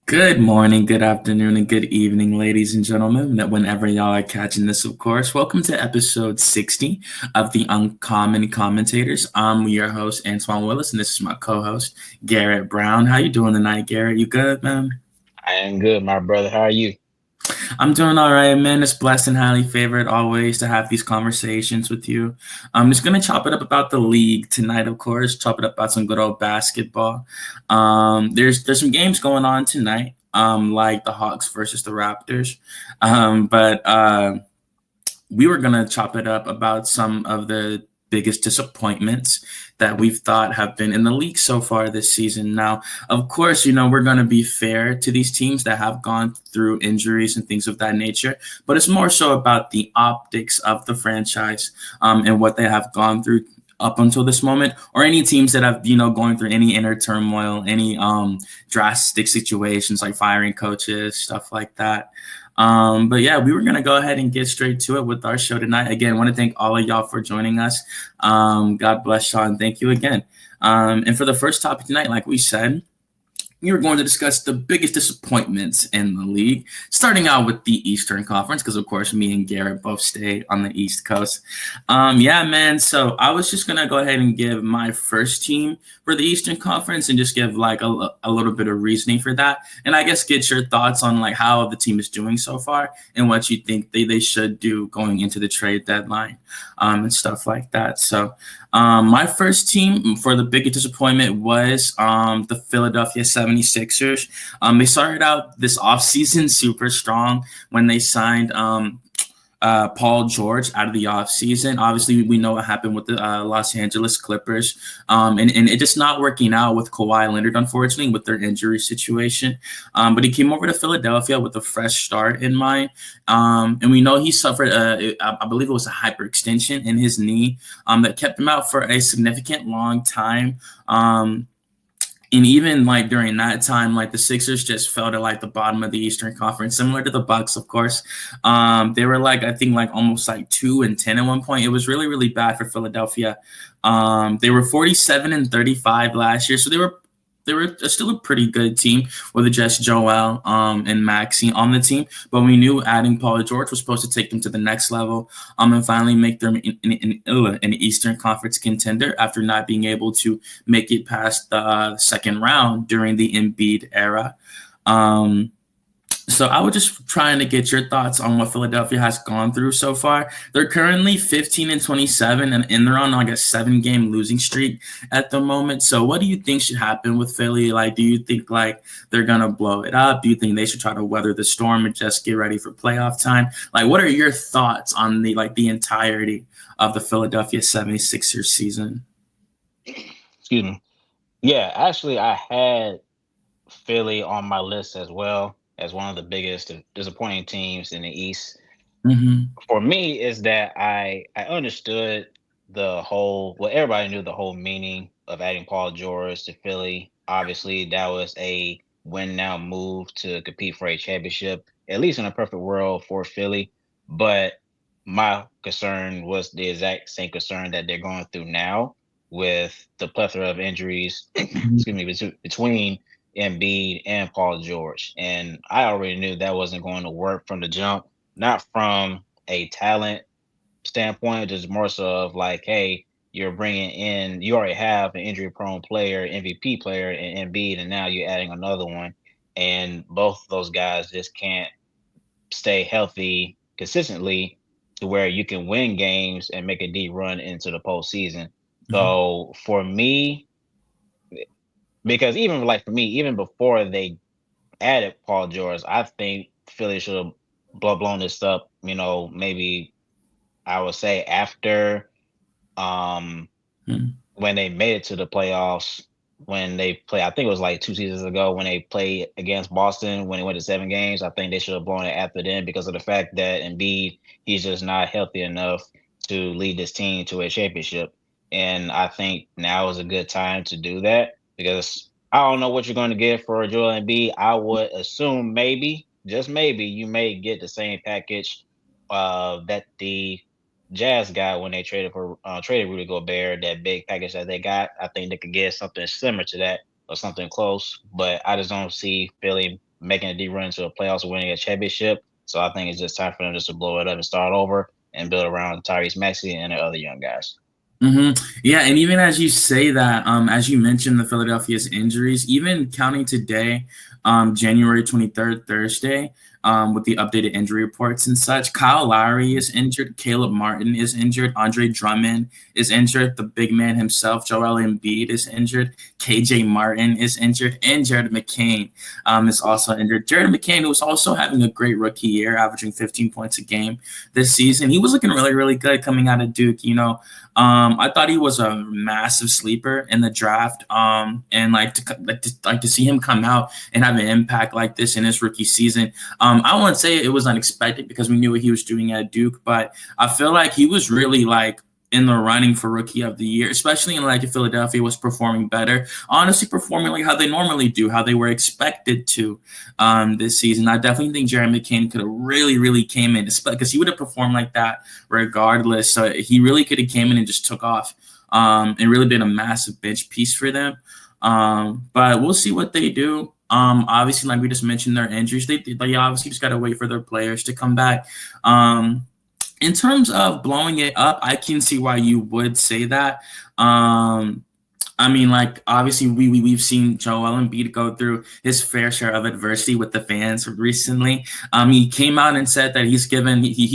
Good morning, good afternoon, and good evening, ladies and gentlemen. Whenever y'all are catching this, of course, welcome to episode 60 of the Uncommon Commentators. I'm your host, Antoine Willis, and this is my co-host, Garrett Brown. How you doing tonight, Garrett? You good, man? I am good, my brother. How are you? I'm doing all right, man. It's blessed and highly favored always to have these conversations with you. I'm just gonna chop it up about the league tonight, of course. Chop it up about some good old basketball. There's some games going on tonight, like the Hawks versus the Raptors. But we were gonna chop it up about some of the biggest disappointments that we've thought have been in the league so far this season. Now, of course, we're gonna be fair to these teams that have gone through injuries and things of that nature, but it's more so about the optics of the franchise and what they have gone through up until this moment, or any teams that have going through any inner turmoil, any drastic situations like firing coaches, stuff like that. But yeah, we were gonna go ahead and get straight to it with our show tonight. Again, want to thank all of y'all for joining us. God bless y'all and thank you again. And for the first topic tonight, like we said, we are going to discuss the biggest disappointments in the league, starting out with the Eastern Conference, because of course me and Garrett both stay on the East Coast. Yeah, man. So I was just gonna go ahead and give my first team for the Eastern Conference and just give like a little bit of reasoning for that, and I guess get your thoughts on like how the team is doing so far and what you think they should do going into the trade deadline, and stuff like that. So my first team for the biggest disappointment was the Philadelphia 76ers. They started out this offseason super strong when they signed Paul George out of the offseason. Obviously, we know what happened with the Los Angeles Clippers, and it just not working out with Kawhi Leonard, unfortunately, with their injury situation. But he came over to Philadelphia with a fresh start in mind. And we know he suffered, I believe it was a hyperextension in his knee that kept him out for a significant long time. And even like during that time, like the Sixers just fell to like the bottom of the Eastern Conference, similar to the Bucks, of course. They were like I think like almost like 2-10 at one point. It was really really bad for Philadelphia. They were 47-35 last year, so they were still a pretty good team with just Joel and Maxi on the team. But we knew adding Paul George was supposed to take them to the next level and finally make them an Eastern Conference contender after not being able to make it past the second round during the Embiid era. Um, so I was just trying to get your thoughts on what Philadelphia has gone through so far. They're currently 15-27, and they're on like a 7-game losing streak at the moment. So what do you think should happen with Philly? Like, do you think like they're gonna blow it up? Do you think they should try to weather the storm and just get ready for playoff time? Like, what are your thoughts on the entirety of the Philadelphia 76ers season? Excuse me. Yeah, actually, I had Philly on my list as well as one of the biggest disappointing teams in the East. Mm-hmm. For me, is that I understood the whole well, everybody knew the whole meaning of adding Paul George to Philly. Obviously, that was a win now move to compete for a championship, at least in a perfect world for Philly. But my concern was the exact same concern that they're going through now with the plethora of injuries, excuse me, between Embiid and Paul George. And I already knew that wasn't going to work from the jump, not from a talent standpoint, just more so of like, hey, you're bringing in, you already have an injury prone player, MVP player in Embiid, and now you're adding another one. And both of those guys just can't stay healthy consistently to where you can win games and make a deep run into the postseason. Mm-hmm. So for me, because even like for me, even before they added Paul George, I think Philly should have blown this up, maybe I would say after um when they made it to the playoffs, when they play, I think it was like 2 seasons ago when they played against Boston when they went to 7 games. I think they should have blown it after then because of the fact that Embiid, he's just not healthy enough to lead this team to a championship. And I think now is a good time to do that because I don't know what you're going to get for Joel Embiid. I would assume maybe, just maybe, you may get the same package that the Jazz got when they traded Rudy Gobert, that big package that they got. I think they could get something similar to that or something close, but I just don't see Philly making a deep run into the playoffs or winning a championship. So I think it's just time for them just to blow it up and start over and build around Tyrese Maxey and the other young guys. Yeah, and even as you say that, as you mentioned the Philadelphia's injuries, even counting today, January 23rd, Thursday, with the updated injury reports and such, Kyle Lowry is injured, Caleb Martin is injured, Andre Drummond is injured, the big man himself, Joel Embiid is injured, KJ Martin is injured, and Jared McCain is also injured. Jared McCain, who was also having a great rookie year, averaging 15 points a game this season. He was looking really, really good coming out of Duke, I thought he was a massive sleeper in the draft, and to see him come out and have an impact like this in his rookie season. I wouldn't say it was unexpected because we knew what he was doing at Duke, but I feel like he was really in the running for Rookie of the Year, especially if Philadelphia was performing better, honestly performing like how they normally do, how they were expected to this season. I definitely think Jared McCain could have really, really came in, because he would have performed like that regardless. So he really could have came in and just took off and really been a massive bench piece for them. But we'll see what they do. Obviously, like we just mentioned, their injuries, they obviously just got to wait for their players to come back. In terms of blowing it up, I can see why you would say that. Obviously, we've seen Joel Embiid go through his fair share of adversity with the fans recently. He came out and said that he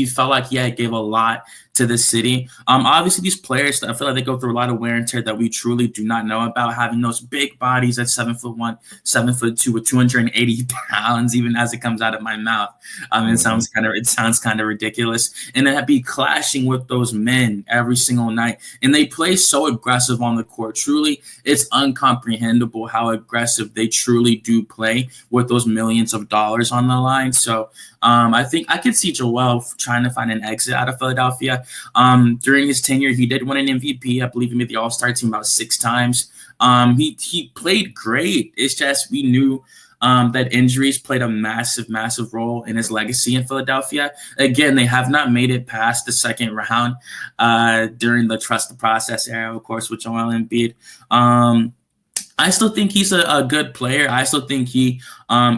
felt like he gave a lot to the city. Obviously, these players, I feel like they go through a lot of wear and tear that we truly do not know about, having those big bodies at 7'1", 7'2", with 280 pounds, even as it comes out of my mouth. It sounds kind of ridiculous. And then be clashing with those men every single night. And they play so aggressive on the court. Truly, it's incomprehensible how aggressive they truly do play with those millions of dollars on the line. So I think I could see Joel trying to find an exit out of Philadelphia. During his tenure, he did win an MVP. I believe he made the All-Star team about 6 times. He played great. It's just we knew that injuries played a massive, massive role in his legacy in Philadelphia. Again, they have not made it past the second round during the trust the process era, of course, with Joel Embiid. I still think he's a good player. I still think he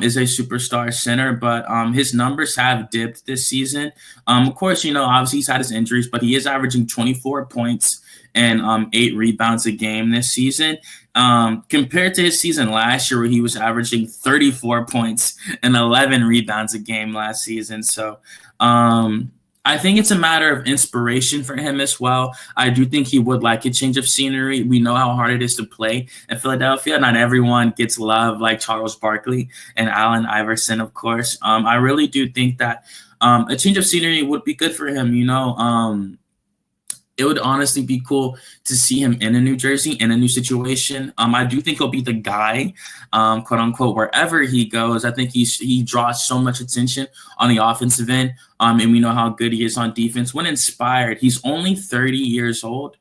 is a superstar center, but his numbers have dipped this season. Of course, obviously he's had his injuries, but he is averaging 24 points and 8 rebounds a game this season. Compared to his season last year, where he was averaging 34 points and 11 rebounds a game last season. So I think it's a matter of inspiration for him as well. I do think he would like a change of scenery. We know how hard it is to play in Philadelphia. Not everyone gets love like Charles Barkley and Allen Iverson, of course. I really do think that a change of scenery would be good for him. It would honestly be cool to see him in a new jersey, in a new situation. I do think he'll be the guy, quote unquote, wherever he goes. I think he draws so much attention on the offensive end, and we know how good he is on defense. When inspired, he's only 30 years old.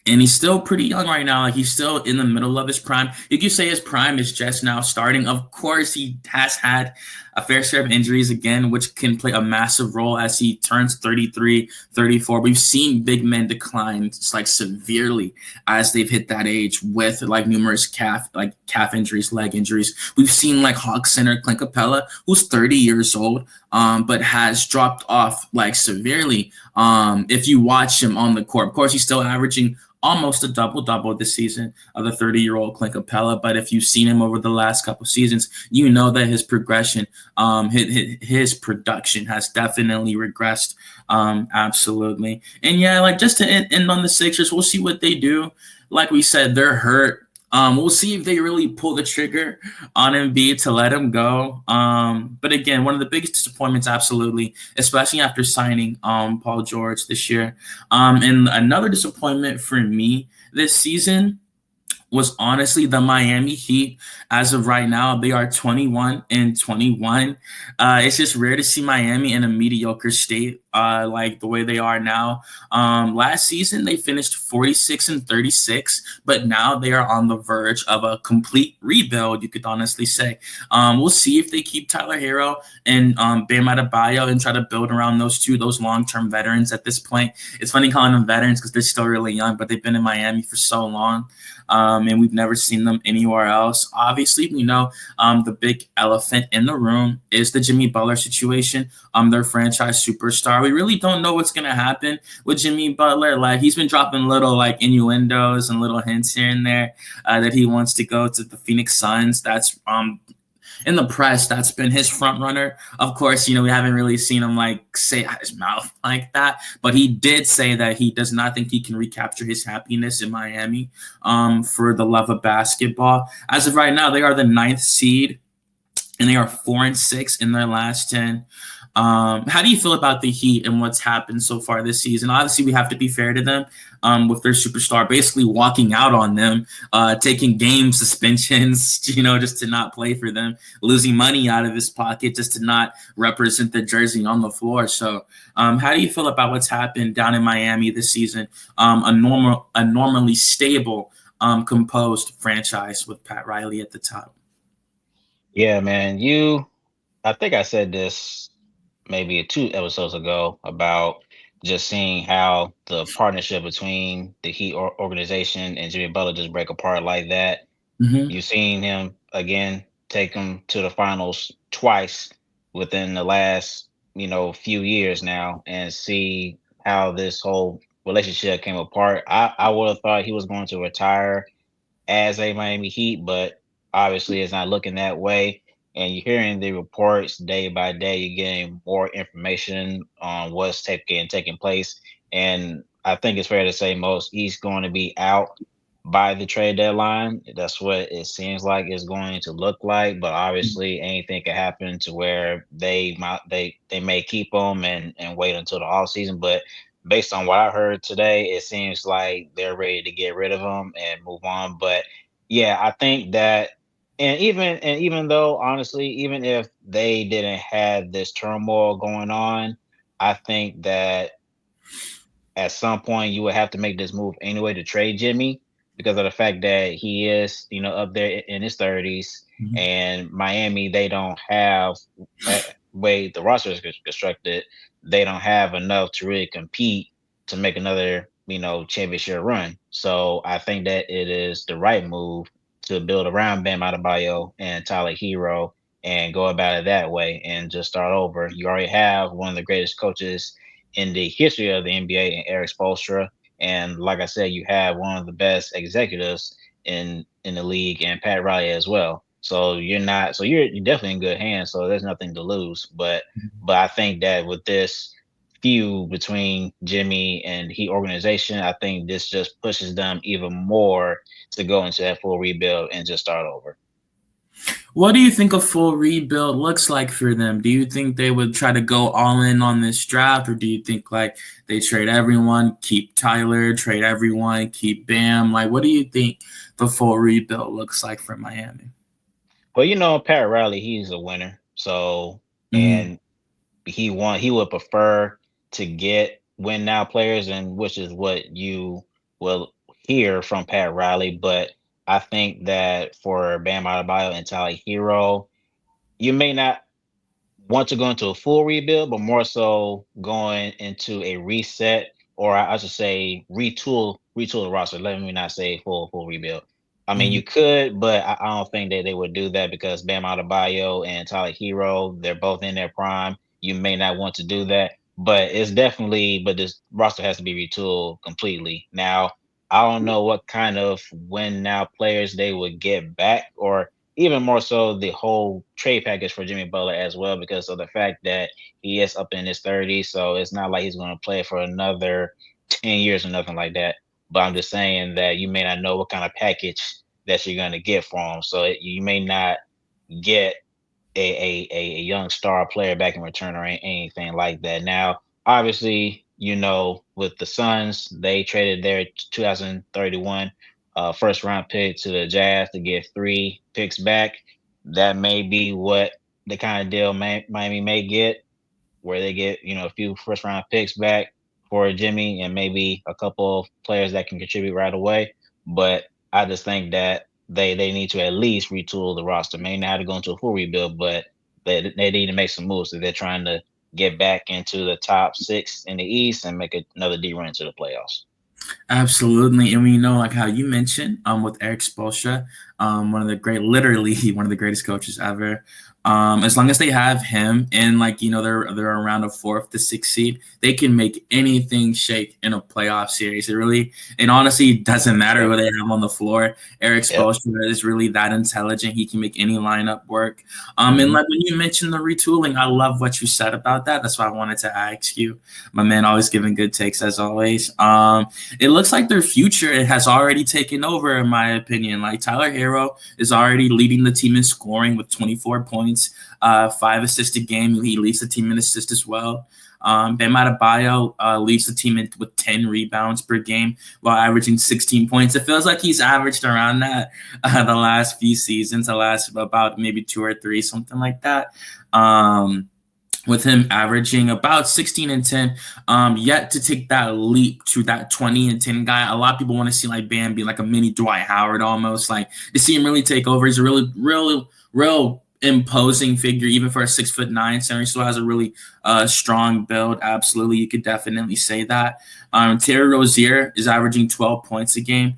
And he's still pretty young right now. He's still in the middle of his prime. You could say his prime is just now starting. Of course, he has had a fair share of injuries again, which can play a massive role as he turns 33, 34. We've seen big men decline severely as they've hit that age with numerous calf injuries, leg injuries. We've seen Hawks center Clint Capella, who's 30 years old, but has dropped off severely. If you watch him on the court, of course, he's still averaging almost a double-double this season of the 30-year-old Clint Capella. But if you've seen him over the last couple of seasons, you know that his progression, his production has definitely regressed. Absolutely. And just to end on the Sixers, we'll see what they do. Like we said, they're hurt. We'll see if they really pull the trigger on Embiid to let him go. But again, one of the biggest disappointments, absolutely, especially after signing Paul George this year. And another disappointment for me this season was honestly the Miami Heat. As of right now, they are 21-21. It's just rare to see Miami in a mediocre state like the way they are now. Last season, they finished 46-36, but now they are on the verge of a complete rebuild, you could honestly say. We'll see if they keep Tyler Hero and Bam Adebayo and try to build around those long-term veterans at this point. It's funny calling them veterans because they're still really young, but they've been in Miami for so long. and we've never seen them anywhere else. Obviously, we know the big elephant in the room is the Jimmy Butler situation. Their franchise superstar. We really don't know what's gonna happen with Jimmy Butler. Like he's been dropping little like innuendos and little hints here and there that he wants to go to the Phoenix Suns. That's in the press, that's been his front runner. Of course, we haven't really seen him like say out his mouth like that, but he did say that he does not think he can recapture his happiness in Miami for the love of basketball. As of right now, they are the ninth seed and they are 4-6 in their last 10. How do you feel about the Heat and what's happened so far this season? Obviously, we have to be fair to them with their superstar basically walking out on them, taking game suspensions, just to not play for them, losing money out of his pocket just to not represent the jersey on the floor. So how do you feel about what's happened down in Miami this season? A normally stable, composed franchise with Pat Riley at the top. Yeah, man. I think I said this maybe 2 episodes ago about just seeing how the partnership between the Heat organization and Jimmy Butler just break apart like that. Mm-hmm. You've seen him again take them to the finals twice within the last, few years now, and see how this whole relationship came apart. I would have thought he was going to retire as a Miami Heat, but obviously it's not looking that way. And you're hearing the reports day by day. You're getting more information on what's taking place. And I think it's fair to say most he's going to be out by the trade deadline. That's what it seems like it's going to look like. But obviously anything could happen to where they may keep him and wait until the off season. But based on what I heard today, it seems like they're ready to get rid of him and move on. But yeah, I think that, and even though honestly, even if they didn't have this turmoil going on, I think that at some point you would have to make this move anyway to trade Jimmy because of the fact that he is, up there in his 30s, Mm-hmm. and Miami, they don't have way the roster is constructed, they don't have enough to really compete to make another, championship run. So I think that it is the right move to build around Bam Adebayo and Tyler Hero and go about it that way and just start over. You already have one of the greatest coaches in the history of the NBA in Eric Spoelstra. And like I said, you have one of the best executives in the league and Pat Riley as well. So you're definitely in good hands. So there's nothing to lose. But I think that with this feud between Jimmy and Heat organization, I think this just pushes them even more to go into that full rebuild and just start over. What do you think a full rebuild looks like for them? Do you think they would try to go all in on this draft, or do you think like they trade everyone, keep Tyler, trade everyone, keep Bam? Like, what do you think the full rebuild looks like for Miami? Well, Pat Riley, he's a winner. So, Mm-hmm. and he would prefer to get win now players, and which is what you will hear from Pat Riley. But I think that for Bam Adebayo and Tyler Hero, you may not want to go into a full rebuild, but more so going into a reset, or I should say retool the roster. Let me not say full rebuild. I mean, Mm-hmm. you could, but I don't think that they would do that because Bam Adebayo and Tyler Hero, they're both in their prime. You may not want to do that, but but this roster has to be retooled completely. Now, I don't know what kind of win now players they would get back, or even more so the whole trade package for Jimmy Butler as well, because of the fact that he is up in his 30s. So it's not like he's going to play for another 10 years or nothing like that. But I'm just saying that you may not know what kind of package that you're going to get from him. So you may not get a young star player back in return or anything like that. Now, obviously, with the Suns, they traded their 2031 first round pick to the Jazz to get 3 picks back. That may be what the kind of deal Miami may get, where they get a few first round picks back for Jimmy and maybe a couple of players that can contribute right away. But I just think that they need to at least retool the roster. May not have to go into a full rebuild, but they need to make some moves if they're trying to get back into the top 6 in the East and make another deep run into the playoffs. Absolutely, and we know like how you mentioned with Eric Spoelstra, one of the great, literally one of the greatest coaches ever. As long as they have him and like they're around a fourth to sixth seed, they can make anything shake in a playoff series. It really and honestly it doesn't matter Yep. who they have on the floor. Eric Yep. Spoelstra is really that intelligent. He can make any lineup work. And Hmm. like when you mentioned the retooling, I love what you said about that. That's why I wanted to ask you. My man always giving good takes as always. It looks like their future has already taken over, in my opinion. Like Tyler Hero is already leading the team in scoring with 24 points, 5 assists a game. He leads the team in assists as well. Bam Adebayo leads the team with 10 rebounds per game while averaging 16 points. It feels like he's averaged around that the last few seasons, the last about maybe 2 or 3, something like that. With him averaging about 16 and 10, yet to take that leap to that 20 and 10 guy. A lot of people want to see like Bam be like a mini Dwight Howard almost, like to see him really take over. He's a really, really, real imposing figure, even for a 6'9" center. He still has a really strong build. Absolutely, you could definitely say that. Terry Rozier is averaging 12 points a game.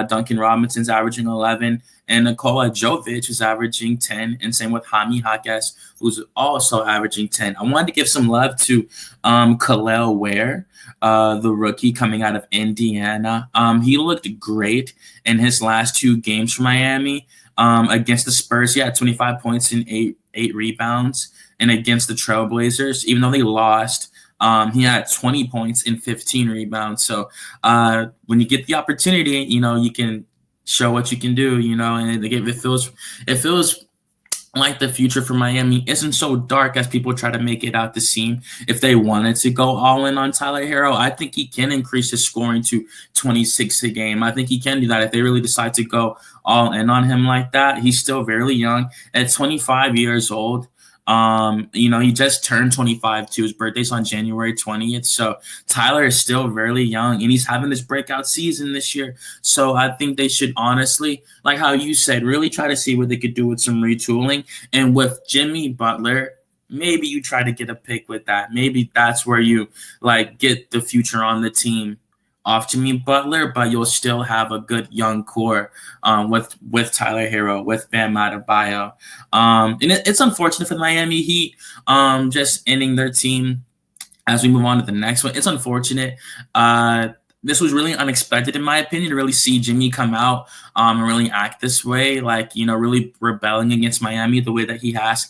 Duncan Robinson's averaging 11. And Nikola Jovic is averaging 10, and same with Jaime Jaquez, who's also averaging 10. I wanted to give some love to Khalil Ware, the rookie coming out of Indiana. He looked great in his last 2 games for Miami. Against the Spurs, he had 25 points and eight rebounds. And against the Trailblazers, even though they lost, he had 20 points and 15 rebounds. So when you get the opportunity, you can show what you can do, and it feels like the future for Miami isn't so dark as people try to make it out to seem. If they wanted to go all in on Tyler Hero, I think he can increase his scoring to 26 a game. I think he can do that if they really decide to go all in on him like that. He's still very young at 25 years old. He just turned 25 too. His birthday's on January 20th. So Tyler is still very young and he's having this breakout season this year. So I think they should honestly, like how you said, really try to see what they could do with some retooling. And with Jimmy Butler, maybe you try to get a pick with that. Maybe that's where you like get the future on the team off Jimmy Butler, but you'll still have a good young core with Tyler Hero, with Bam Adebayo. And it's unfortunate for the Miami Heat just ending their team as we move on to the next one. It's unfortunate. This was really unexpected, in my opinion, to really see Jimmy come out and really act this way, like, really rebelling against Miami the way that he has.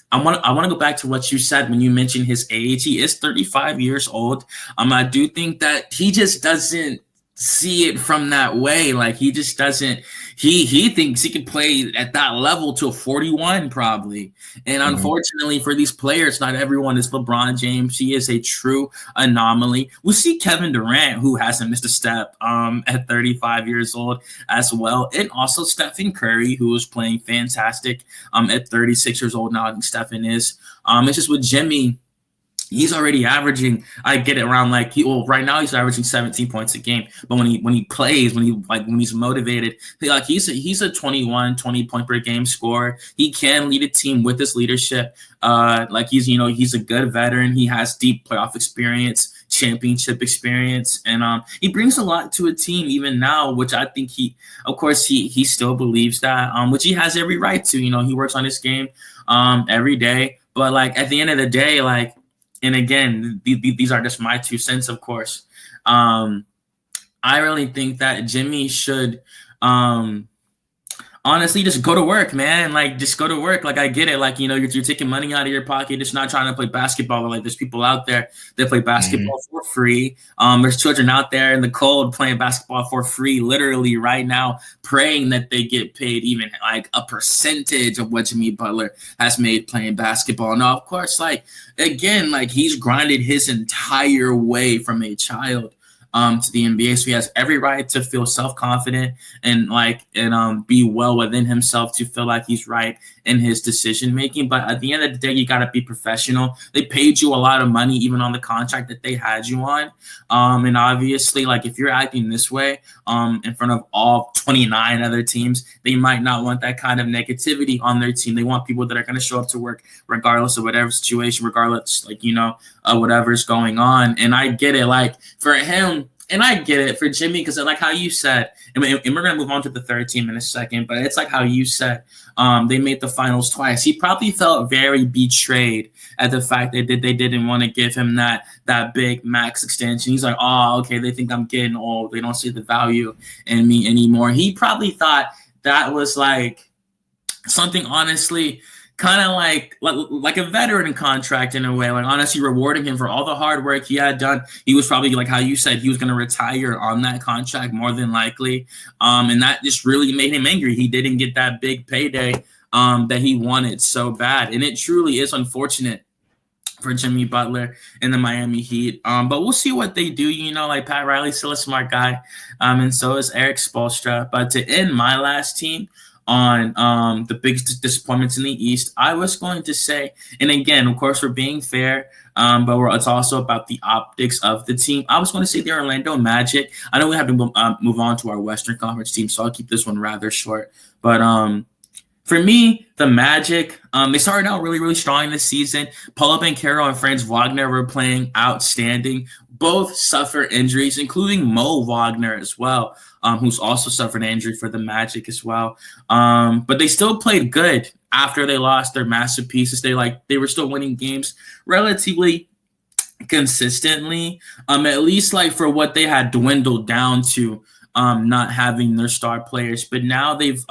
I want to go back to what you said when you mentioned his age. He is 35 years old. I do think that he just doesn't see it from that way. Like he just doesn't. He thinks he can play at that level till 41 probably. And Hmm. unfortunately for these players, not everyone is LeBron James. He is a true anomaly. We see Kevin Durant, who hasn't missed a step at 35 years old as well, and also Stephen Curry, who is playing fantastic at 36 years old now. I think Stephen is. It's just with Jimmy, he's already averaging. I get it around like right now he's averaging 17 points a game. But when he plays, when he's motivated, he's a 20 point per game scorer. He can lead a team with his leadership. Like he's a good veteran. He has deep playoff experience, championship experience, and he brings a lot to a team even now, which I think he still believes that, which he has every right to. He works on his game every day. But like at the end of the day, like, and again, these are just my 2 cents, of course. I really think that Jimmy should honestly just go to work, man. Like just go to work. Like I get it. Like you're taking money out of your pocket, just not trying to play basketball. But like there's people out there that play Hmm. basketball for free. There's children out there in the cold playing basketball for free, literally right now, praying that they get paid even like a percentage of what Jimmy Butler has made playing basketball. Now, of course, like again, like he's grinded his entire way from a child to the NBA. So he has every right to feel self-confident and be well within himself to feel like he's right in his decision making. But at the end of the day, you got to be professional. They paid you a lot of money, even on the contract that they had you on. And obviously, like if you're acting this way in front of all 29 other teams, they might not want that kind of negativity on their team. They want people that are going to show up to work regardless of whatever situation, regardless, whatever's going on. And I get it. Like for him, And I get it for Jimmy because, like how you said, and we're gonna move on to the third team in a second. But it's like how you said, they made the finals twice. He probably felt very betrayed at the fact that they didn't want to give him that big max extension. He's like, oh, okay, they think I'm getting old. They don't see the value in me anymore. He probably thought that was like something, honestly, kind of like a veteran contract in a way, like honestly rewarding him for all the hard work he had done. He was probably, like how you said, he was going to retire on that contract more than likely, and that just really made him angry. He didn't get that big payday that he wanted so bad, and it truly is unfortunate for Jimmy Butler and the Miami Heat. But we'll see what they do. Like Pat Riley's still a smart guy, and so is Eric Spoelstra. But to end my last team on the biggest disappointments in the East, I was going to say, and again, of course, we're being fair, but it's also about the optics of the team. I was going to say the Orlando Magic. I know we have to move on to our Western Conference team, so I'll keep this one rather short. But for me, the Magic, they started out really, really strong this season. Paulo Banchero and Franz Wagner were playing outstanding. Both suffered injuries, including Mo Wagner as well, who's also suffered an injury for the Magic as well. But they still played good after they lost their massive pieces. They were still winning games relatively consistently, at least like for what they had dwindled down to, not having their star players. But now they've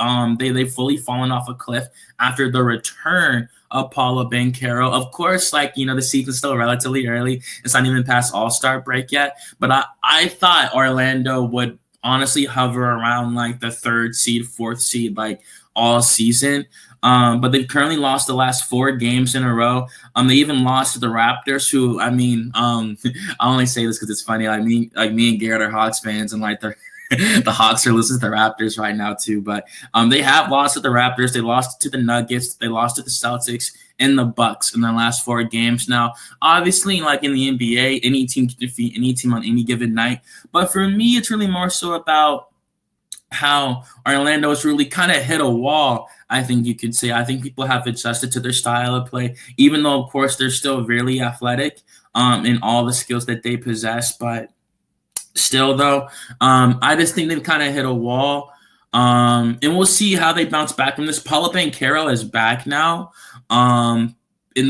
fully fallen off a cliff after the return of Paulo Banchero. Of course, the season's still relatively early. It's not even past All-Star break yet. But I thought Orlando would honestly hover around like the third seed, fourth seed, like all season. But they've currently lost the last 4 games in a row. They even lost to the Raptors, who, I mean, I only say this because it's funny. Me and Garrett are Hawks fans, and like the Hawks are losing to the Raptors right now too. But they have lost to the Raptors. They lost to the Nuggets. They lost to the Celtics and the Bucks in their last 4 games. Now, obviously, like in the NBA, any team can defeat any team on any given night. But for me, it's really more so about how Orlando has really kind of hit a wall, I think you could say. I think people have adjusted to their style of play, even though, of course, they're still really athletic in all the skills that they possess. But still, though, I just think they've kind of hit a wall. And we'll see how they bounce back from this. Paulo Banchero is back now. And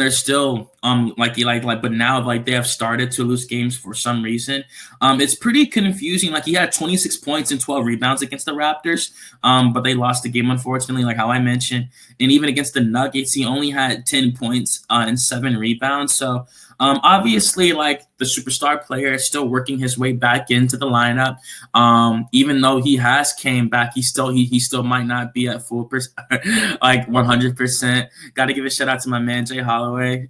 they're still but now they have started to lose games for some reason. It's pretty confusing. Like, he had 26 points and 12 rebounds against the Raptors, but they lost the game, unfortunately, like how I mentioned. And even against the Nuggets, he only had 10 points and 7 rebounds. So obviously, like, the superstar player is still working his way back into the lineup. Even though he has came back, he still might not be at full like 100%. Got to give a shout out to my man Jay Holloway.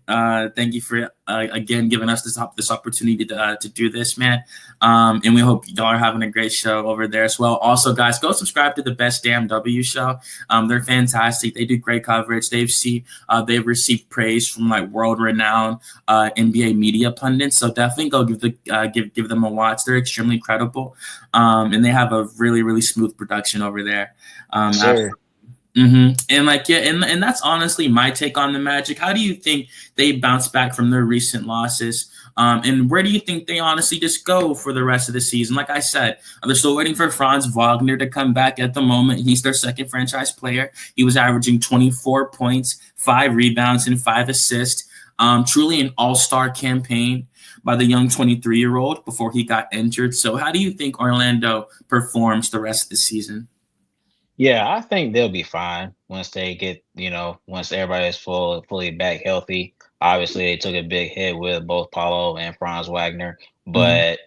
Thank you for again giving us this opportunity to do this, man. And we hope y'all are having a great show over there as well. Also, guys, go subscribe to the Best Damn W show. They're fantastic. They do great coverage. They've received praise from like world-renowned NBA media pundits. So definitely go give them a watch. They're extremely credible, and they have a really, really smooth production over there. Sure. And and that's honestly my take on the Magic. How do you think they bounce back from their recent losses? And where do you think they honestly just go for the rest of the season? Like I said, they're still waiting for Franz Wagner to come back at the moment. He's their second franchise player. He was averaging 24 points, 5 rebounds, and 5 assists. Truly an all-star campaign by the young 23-year-old before he got injured. So how do you think Orlando performs the rest of the season? Yeah, I think they'll be fine once they get, once everybody is fully back healthy. Obviously, they took a big hit with both Paulo and Franz Wagner, Mm-hmm. but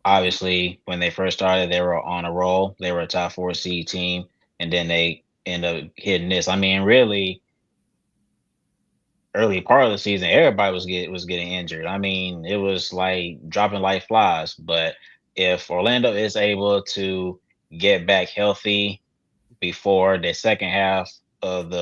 obviously, when they first started, they were on a roll. They were a top 4 seed team, and then they end up hitting this. I mean, really, early part of the season, everybody was getting injured. I mean, it was like dropping like flies. But if Orlando is able to get back healthy before the second half of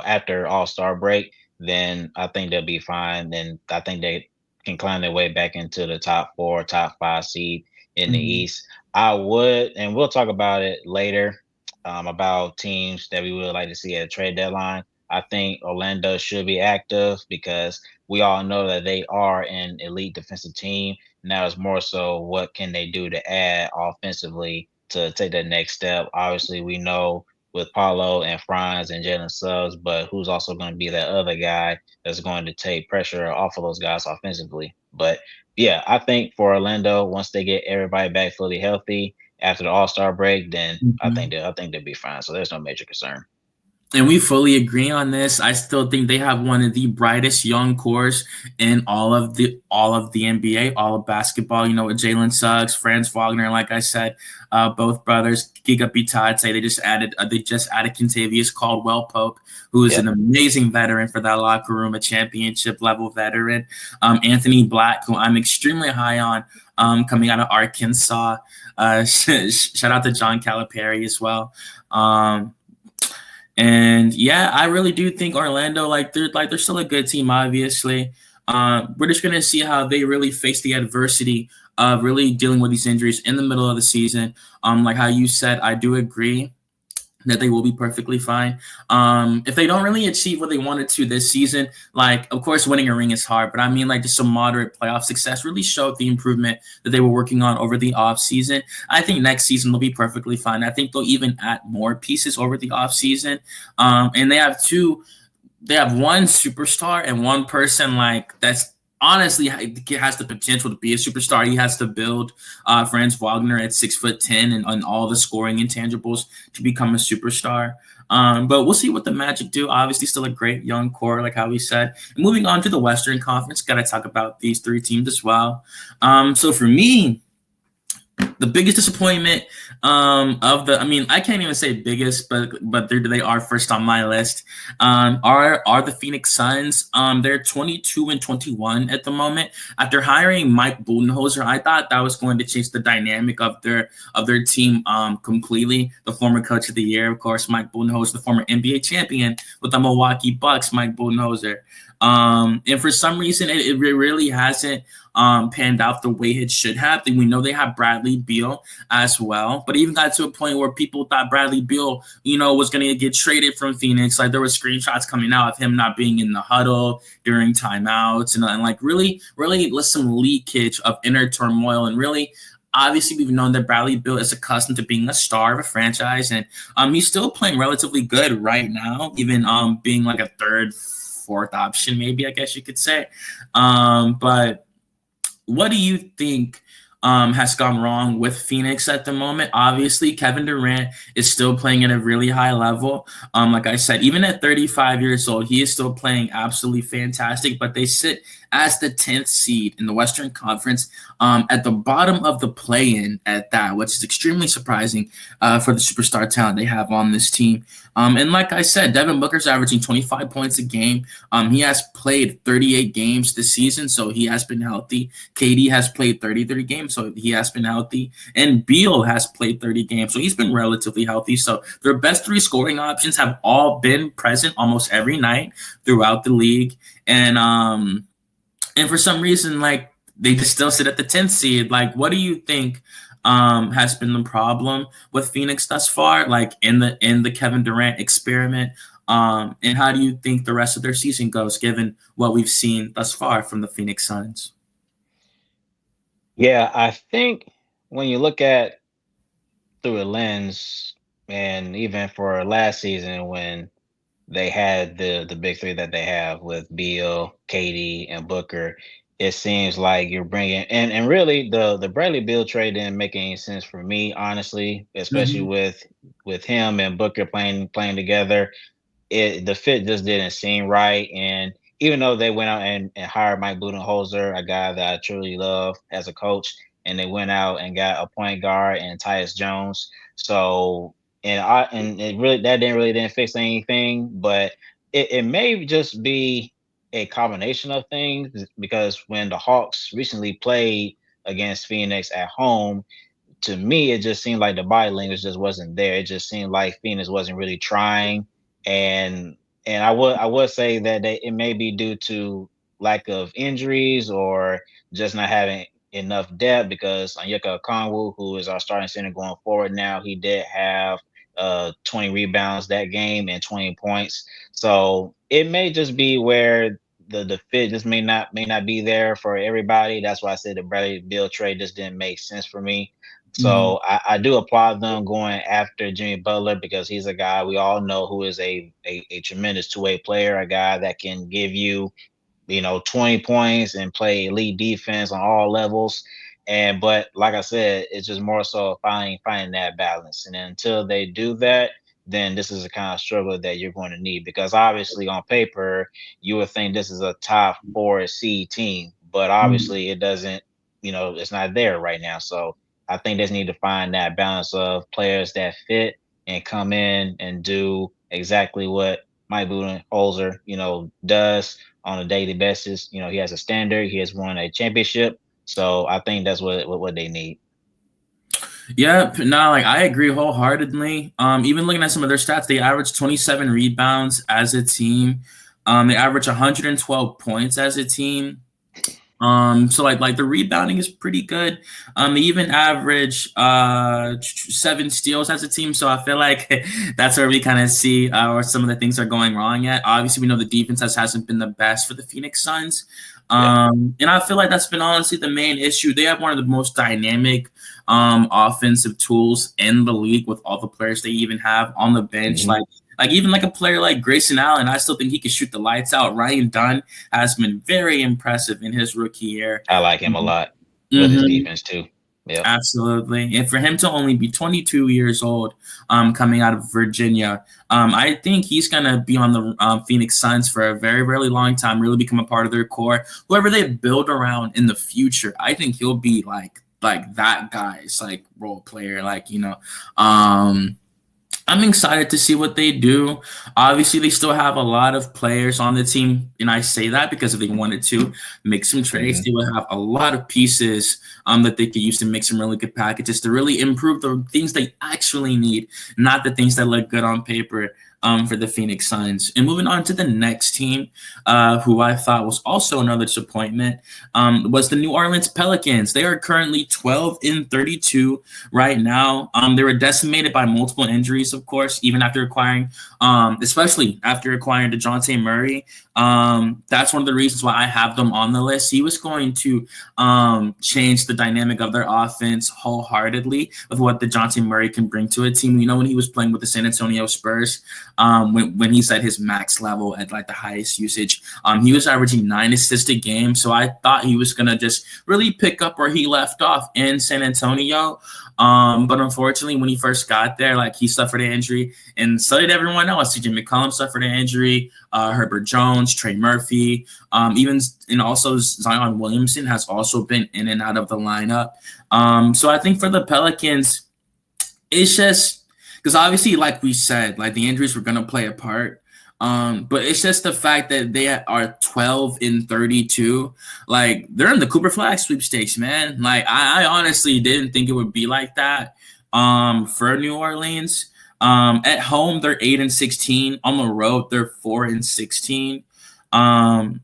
after All-Star break, then I think they'll be fine. Then I think they can climb their way back into the top 4, top 5 seed in the Mm-hmm. East. I would, and we'll talk about it later, about teams that we would like to see at a trade deadline. I think Orlando should be active because we all know that they are an elite defensive team. Now it's more so what can they do to add offensively to take that next step. Obviously, we know with Paulo and Franz and Jalen Suggs, but who's also going to be that other guy that's going to take pressure off of those guys offensively. But yeah, I think for Orlando, once they get everybody back fully healthy after the All Star break, then Mhm. I think they'll be fine. So there's no major concern. And we fully agree on this. I still think they have one of the brightest young cores in all of the NBA, all of basketball. You know, with Jalen Suggs, Franz Wagner, like I said, both brothers, Giga Bitadze. They just added Contavious Caldwell Pope, who is an Yep. amazing veteran for that locker room, a championship level veteran. Anthony Black, who I'm extremely high on, coming out of Arkansas. Shout out to John Calipari as well. And yeah, I really do think Orlando, like they're still a good team, obviously. We're just gonna see how they really face the adversity of really dealing with these injuries in the middle of the season. Like how you said, I do agree that they will be perfectly fine. If they don't really achieve what they wanted to this season, like of course winning a ring is hard, but I mean like just some moderate playoff success really showed the improvement that they were working on over the off season. I think next season they'll be perfectly fine. I think they'll even add more pieces over the off season. And they have one superstar and one person like that's honestly has the potential to be a superstar. He has to build Franz Wagner at 6'10" and all the scoring intangibles to become a superstar. But we'll see what the Magic do. Obviously, still a great young core, like how we said. And moving on to the Western Conference, got to talk about these three teams as well. So for me, the biggest disappointment of the I mean I can't even say biggest but they are first on my list are the Phoenix Suns. They're 22-21 at the moment after hiring Mike Budenholzer. I thought that was going to change the dynamic of their team completely. The former coach of the year, of course, Mike Budenholzer, the former NBA champion with the Milwaukee Bucks, Mike Budenholzer. And for some reason it really hasn't panned out the way it should have. We know they have Bradley Beal as well, but it even got to a point where people thought Bradley Beal, was going to get traded from Phoenix. Like there were screenshots coming out of him not being in the huddle during timeouts and like really some leakage of inner turmoil and really. Obviously, we've known that Bradley Beal is accustomed to being a star of a franchise, and he's still playing relatively good right now, even being like a third, fourth option, maybe I guess you could say. But what do you think has gone wrong with Phoenix at the moment? Obviously, Kevin Durant is still playing at a really high level. Like I said, even at 35 years old, he is still playing absolutely fantastic. But they sit as the 10th seed in the Western Conference, at the bottom of the play-in at that, which is extremely surprising for the superstar talent they have on this team. And like I said, Devin Booker's averaging 25 points a game. He has played 38 games this season, so he has been healthy. KD has played 30 games, so he has been healthy. And Beal has played 30 games, so he's been relatively healthy. So their best three scoring options have all been present almost every night throughout the league. And for some reason, like they just still sit at the 10th seed. Like, what do you think has been the problem with Phoenix thus far? Like in the Kevin Durant experiment, and how do you think the rest of their season goes, given what we've seen thus far from the Phoenix Suns? Yeah, I think when you look at through a lens, and even for last season when they had the big three that they have with Beal, Katie, and Booker. It seems like you're bringing and really the Bradley Beal trade didn't make any sense for me, honestly, especially Mm-hmm. with him and Booker playing together. The fit just didn't seem right. And even though they went out and hired Mike Budenholzer, a guy that I truly love as a coach, and they went out and got a point guard and Tyus Jones. So and it really that didn't fix anything, but it may just be a combination of things because when the Hawks recently played against Phoenix at home, to me, it just seemed like the body language just wasn't there. It just seemed like Phoenix wasn't really trying, and I would say that it may be due to lack of injuries or just not having enough depth because Onyeka Okongwu, who is our starting center going forward now, he did have 20 rebounds that game and 20 points. So it may just be where the fit just may not be there for everybody. That's why I said the Bradley Beal trade just didn't make sense for me. Mhm. So I do applaud them going after Jimmy Butler because he's a guy we all know who is a tremendous two-way player, a guy that can give you 20 points and play elite defense on all levels. And but like I said, it's just more so finding that balance. And then until they do that, then this is a kind of struggle that you're going to need because obviously on paper you would think this is a top four seed team, but Mhm. obviously it doesn't, it's not there right now. So I think they just need to find that balance of players that fit and come in and do exactly what Mike Budenholzer, does on a daily basis. He has a standard. He has won a championship. So I think that's what they need. Yep. No, like I agree wholeheartedly. Even looking at some of their stats, they average 27 rebounds as a team. They average 112 points as a team. So like the rebounding is pretty good. They even average 7 steals as a team. So I feel like that's where we kind of see where some of the things are going wrong at. Obviously, we know the defense hasn't been the best for the Phoenix Suns. Yeah. And I feel like that's been honestly the main issue. They have one of the most dynamic offensive tools in the league with all the players they even have on the bench. Hmm. Like even like a player like Grayson Allen, I still think he can shoot the lights out. Ryan Dunn has been very impressive in his rookie year. I like him a lot with his Mm-hmm. defense too. Yep. Absolutely. And for him to only be 22 years old, coming out of Virginia, I think he's going to be on the Phoenix Suns for a very, very long time, really become a part of their core. Whoever they build around in the future, I think he'll be like that guy's like role player, I'm excited to see what they do. Obviously, they still have a lot of players on the team, and I say that because if they wanted to make some trades, Hmm. they would have a lot of pieces that they could use to make some really good packages to really improve the things they actually need, not the things that look good on paper. For the Phoenix Suns. And moving on to the next team, who I thought was also another disappointment, was the New Orleans Pelicans. They are currently 12-32 right now. They were decimated by multiple injuries, of course, even after acquiring, especially after acquiring DeJounte Murray. That's one of the reasons why I have them on the list. He was going to change the dynamic of their offense wholeheartedly with what DeJounte Murray can bring to a team. When he was playing with the San Antonio Spurs, when he's at his max level at like the highest usage, he was averaging 9 assists a game. So I thought he was gonna just really pick up where he left off in San Antonio. But unfortunately, when he first got there, like he suffered an injury, and so did everyone else. CJ McCollum suffered an injury. Herbert Jones, Trey Murphy, and also Zion Williamson has also been in and out of the lineup. So I think for the Pelicans, it's just because obviously, like we said, like the injuries were gonna play a part. But it's just the fact that they are 12-32. Like they're in the Cooper Flag sweepstakes, man. Like I honestly didn't think it would be like that. For New Orleans. At home they're 8-16. On the road they're 4-16. Um,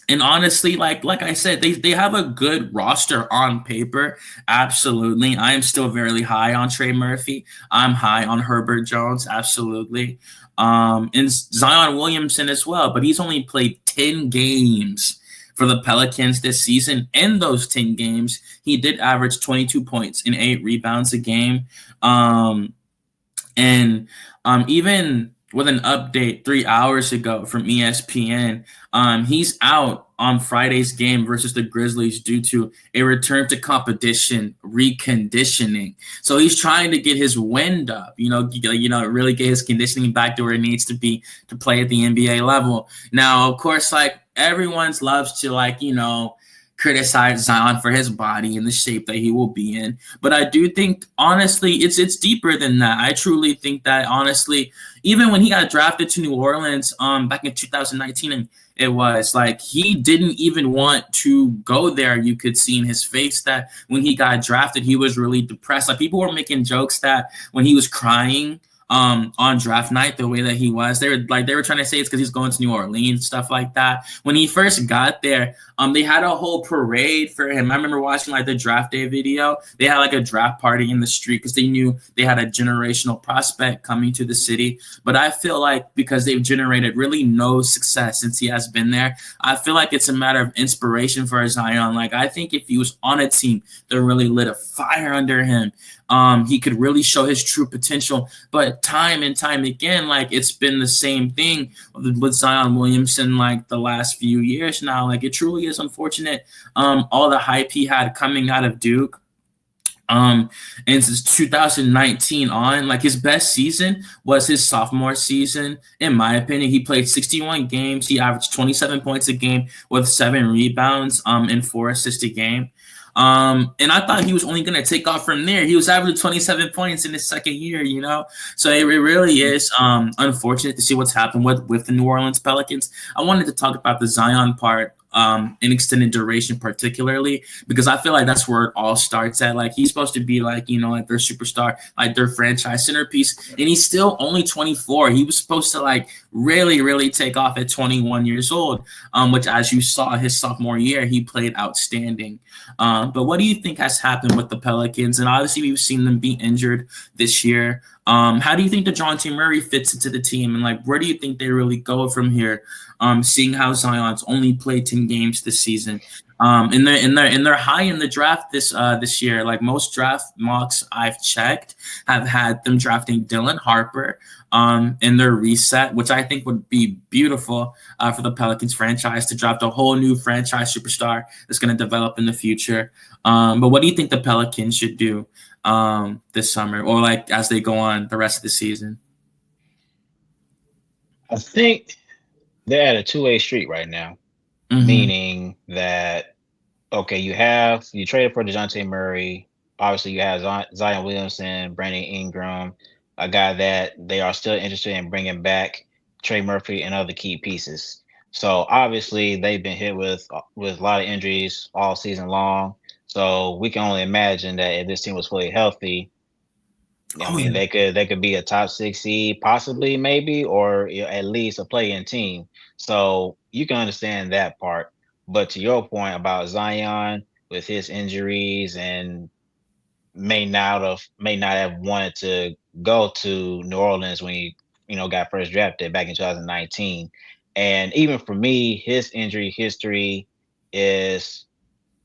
and honestly, like I said, they have a good roster on paper. Absolutely. I am still very high on Trey Murphy. I'm high on Herbert Jones. Absolutely. And Zion Williamson as well, but he's only played 10 games for the Pelicans this season. In those 10 games, he did average 22 points and 8 rebounds a game. And even with an update 3 hours ago from ESPN, he's out on Friday's game versus the Grizzlies due to a return to competition reconditioning. So he's trying to get his wind up, really get his conditioning back to where it needs to be to play at the NBA level. Now, of course, like everyone's loves to criticize Zion for his body and the shape that he will be in. But I do think, honestly, it's deeper than that. I truly think that, honestly, even when he got drafted to New Orleans back in 2019, and it was like he didn't even want to go there. You could see in his face that when he got drafted, he was really depressed. Like people were making jokes that when he was crying on draft night the way that he was. They were trying to say it's because he's going to New Orleans, stuff like that. When he first got there, they had a whole parade for him. I remember watching like the draft day video. They had like a draft party in the street because they knew they had a generational prospect coming to the city. But I feel like because they've generated really no success since he has been there, I feel like it's a matter of inspiration for Zion. Like I think if he was on a team that really lit a fire under him, he could really show his true potential. But time and time again, like it's been the same thing with Zion Williamson like the last few years now. Like it truly is unfortunate. All the hype he had coming out of Duke. And since 2019 on, like his best season was his sophomore season. In my opinion, he played 61 games. He averaged 27 points a game with 7 rebounds, and 4 assists a game. And I thought he was only going to take off from there. He was averaging 27 points in his second year, you know? So it really is unfortunate to see what's happened with the New Orleans Pelicans. I wanted to talk about the Zion part in extended duration, particularly because I feel like that's where it all starts at. Like he's supposed to be like, you know, like their superstar, like their franchise centerpiece, and he's still only 24. He was supposed to like really, really take off at 21 years old, which as you saw his sophomore year, he played outstanding. But what do you think has happened with the Pelicans? And obviously we've seen them be injured this year. How do you think DeJounte Murray fits into the team, and like where do you think they really go from here? Seeing how Zion's only played 10 games this season, and they're high in the draft this year. Like most draft mocks I've checked have had them drafting Dylan Harper in their reset, which I think would be beautiful for the Pelicans franchise to draft a whole new franchise superstar that's going to develop in the future. But what do you think the Pelicans should do this summer, or like as they go on the rest of the season? I think they're at a two-way street right now, Mm-hmm. meaning that okay, you traded for DeJounte Murray. Obviously, you have Zion Williamson, Brandon Ingram, a guy that they are still interested in bringing back, Trey Murphy, and other key pieces. So obviously, they've been hit with a lot of injuries all season long. So we can only imagine that if this team was fully healthy, I Oh mean, yeah. they could be a top 6 seed, possibly, maybe, or at least a play-in team. So you can understand that part. But to your point about Zion with his injuries and may not have wanted to go to New Orleans when he got first drafted back in 2019. And even for me, his injury history is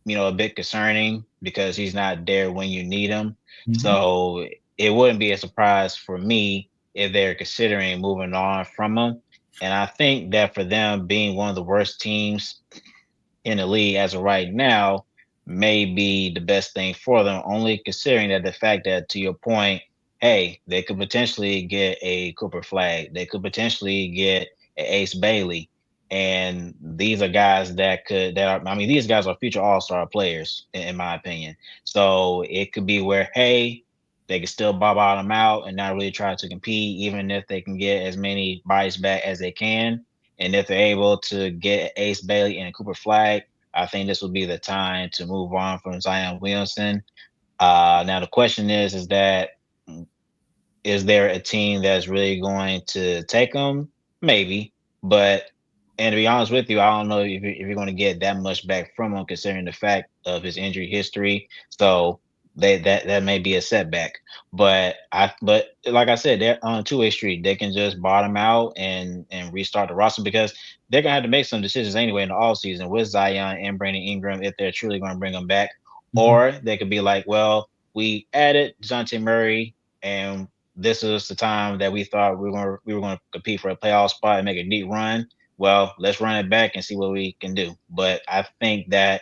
a bit concerning because he's not there when you need him. Mhm. So it wouldn't be a surprise for me if they're considering moving on from him. And I think that for them being one of the worst teams in the league as of right now may be the best thing for them, only considering that the fact that, to your point, hey, they could potentially get a Cooper Flag, they could potentially get an Ace Bailey. And these are guys these guys are future all-star players, in my opinion. So it could be where, hey, they can still bottom out and not really try to compete, even if they can get as many bodies back as they can. And if they're able to get Ace Bailey and Cooper Flag, I think this will be the time to move on from Zion Williamson. Now the question is that is there a team that's really going to take him? Maybe, but and to be honest with you, I don't know if you're going to get that much back from him, considering the fact of his injury history. So that may be a setback. But like I said, they're on a two-way street. They can just bottom out and restart the roster because they're gonna have to make some decisions anyway in the off season with Zion and Brandon Ingram if they're truly going to bring them back. Mhm. Or they could be like, well, we added Dejounte Murray and this is the time that we thought we were going to compete for a playoff spot and make a deep run. Well, let's run it back and see what we can do. But I think they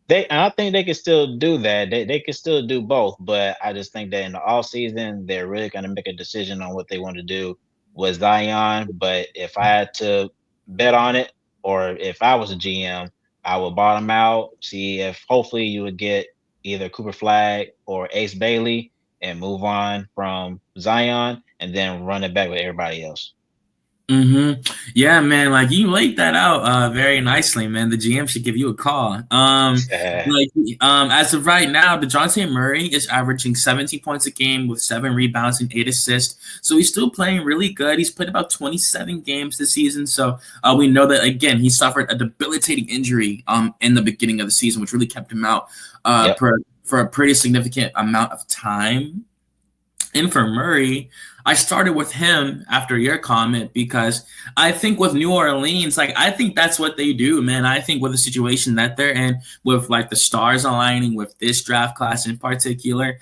can still do that. They can still do both. But I just think that in the off season, they're really going to make a decision on what they want to do with Zion. But if I had to bet on it, or if I was a GM, I would bottom out, see if hopefully you would get either Cooper Flag or Ace Bailey and move on from Zion and then run it back with everybody else. Yeah, man, like you laid that out very nicely, man. The GM should give you a call. Like as of right now, DeJounte Murray is averaging 17 points a game with 7 rebounds and 8 assists. So he's still playing really good. He's played about 27 games this season. So we know that again, he suffered a debilitating injury in the beginning of the season, which really kept him out Yep. for a pretty significant amount of time. And for Murray, I started with him after your comment because I think with New Orleans, like I think that's what they do, man. I think with the situation that they're in, with like the stars aligning with this draft class in particular,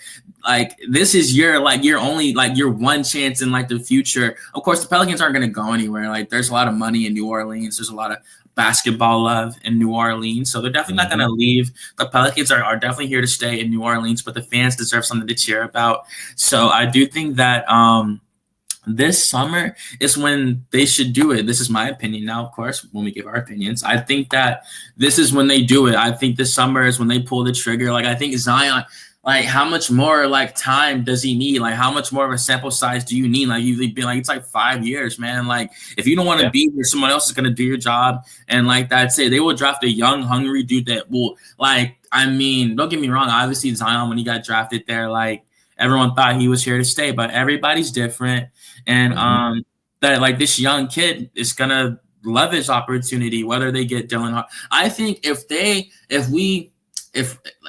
like this is your only like your one chance in like the future. Of course, the Pelicans aren't going to go anywhere. Like there's a lot of money in New Orleans. There's a lot of basketball love in New Orleans, so they're definitely not going to leave. The Pelicans are definitely here to stay in New Orleans, but the fans deserve something to cheer about. So I do think that this summer is when they should do it. This is my opinion. Now, of course, when we give our opinions, I think that this is when they do it. I think this summer is when they pull the trigger. Like I think Zion, like how much more like time does he need? Like how much more of a sample size do you need? Like you've been like it's like 5 years, man. Like if you don't want to be here, someone else is gonna do your job. And like that's it. They will draft a young, hungry dude that will like. I mean, don't get me wrong. Obviously, Zion when he got drafted there, like everyone thought he was here to stay, but everybody's different. And that like this young kid is gonna love his opportunity, whether they get Dylan Hart. I think if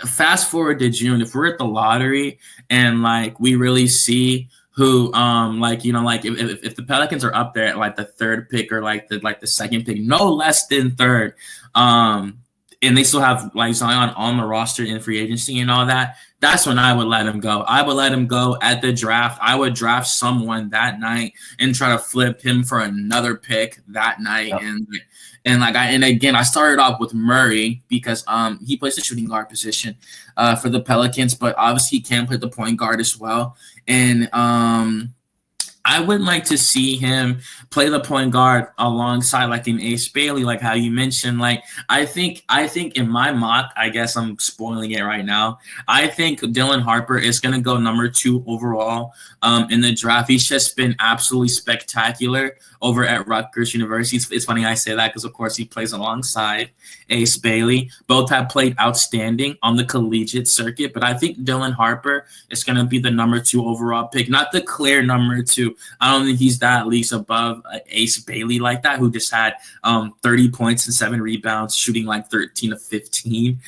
fast forward to June, if we're at the lottery and like we really see who like you know like if the Pelicans are up there at like the third pick or like the second pick, no less than third, and they still have like Zion on the roster in free agency and all that, that's when I would let him go. I would let him go at the draft. I would draft someone that night and try to flip him for another pick that night. And again, I started off with Murray because he plays the shooting guard position for the Pelicans, but obviously he can play the point guard as well. And I would like to see him play the point guard alongside like an Ace Bailey, like how you mentioned. Like I think in my mock, I guess I'm spoiling it right now. I think Dylan Harper is gonna go number 2 overall in the draft. He's just been absolutely spectacular over at Rutgers University. It's funny I say that because of course he plays alongside Ace Bailey. Both have played outstanding on the collegiate circuit, but I think Dylan Harper is gonna be the number 2 overall pick, not the clear number 2. I don't think he's that leagues above Ace Bailey like that, who just had 30 points and 7 rebounds, shooting like 13 of 15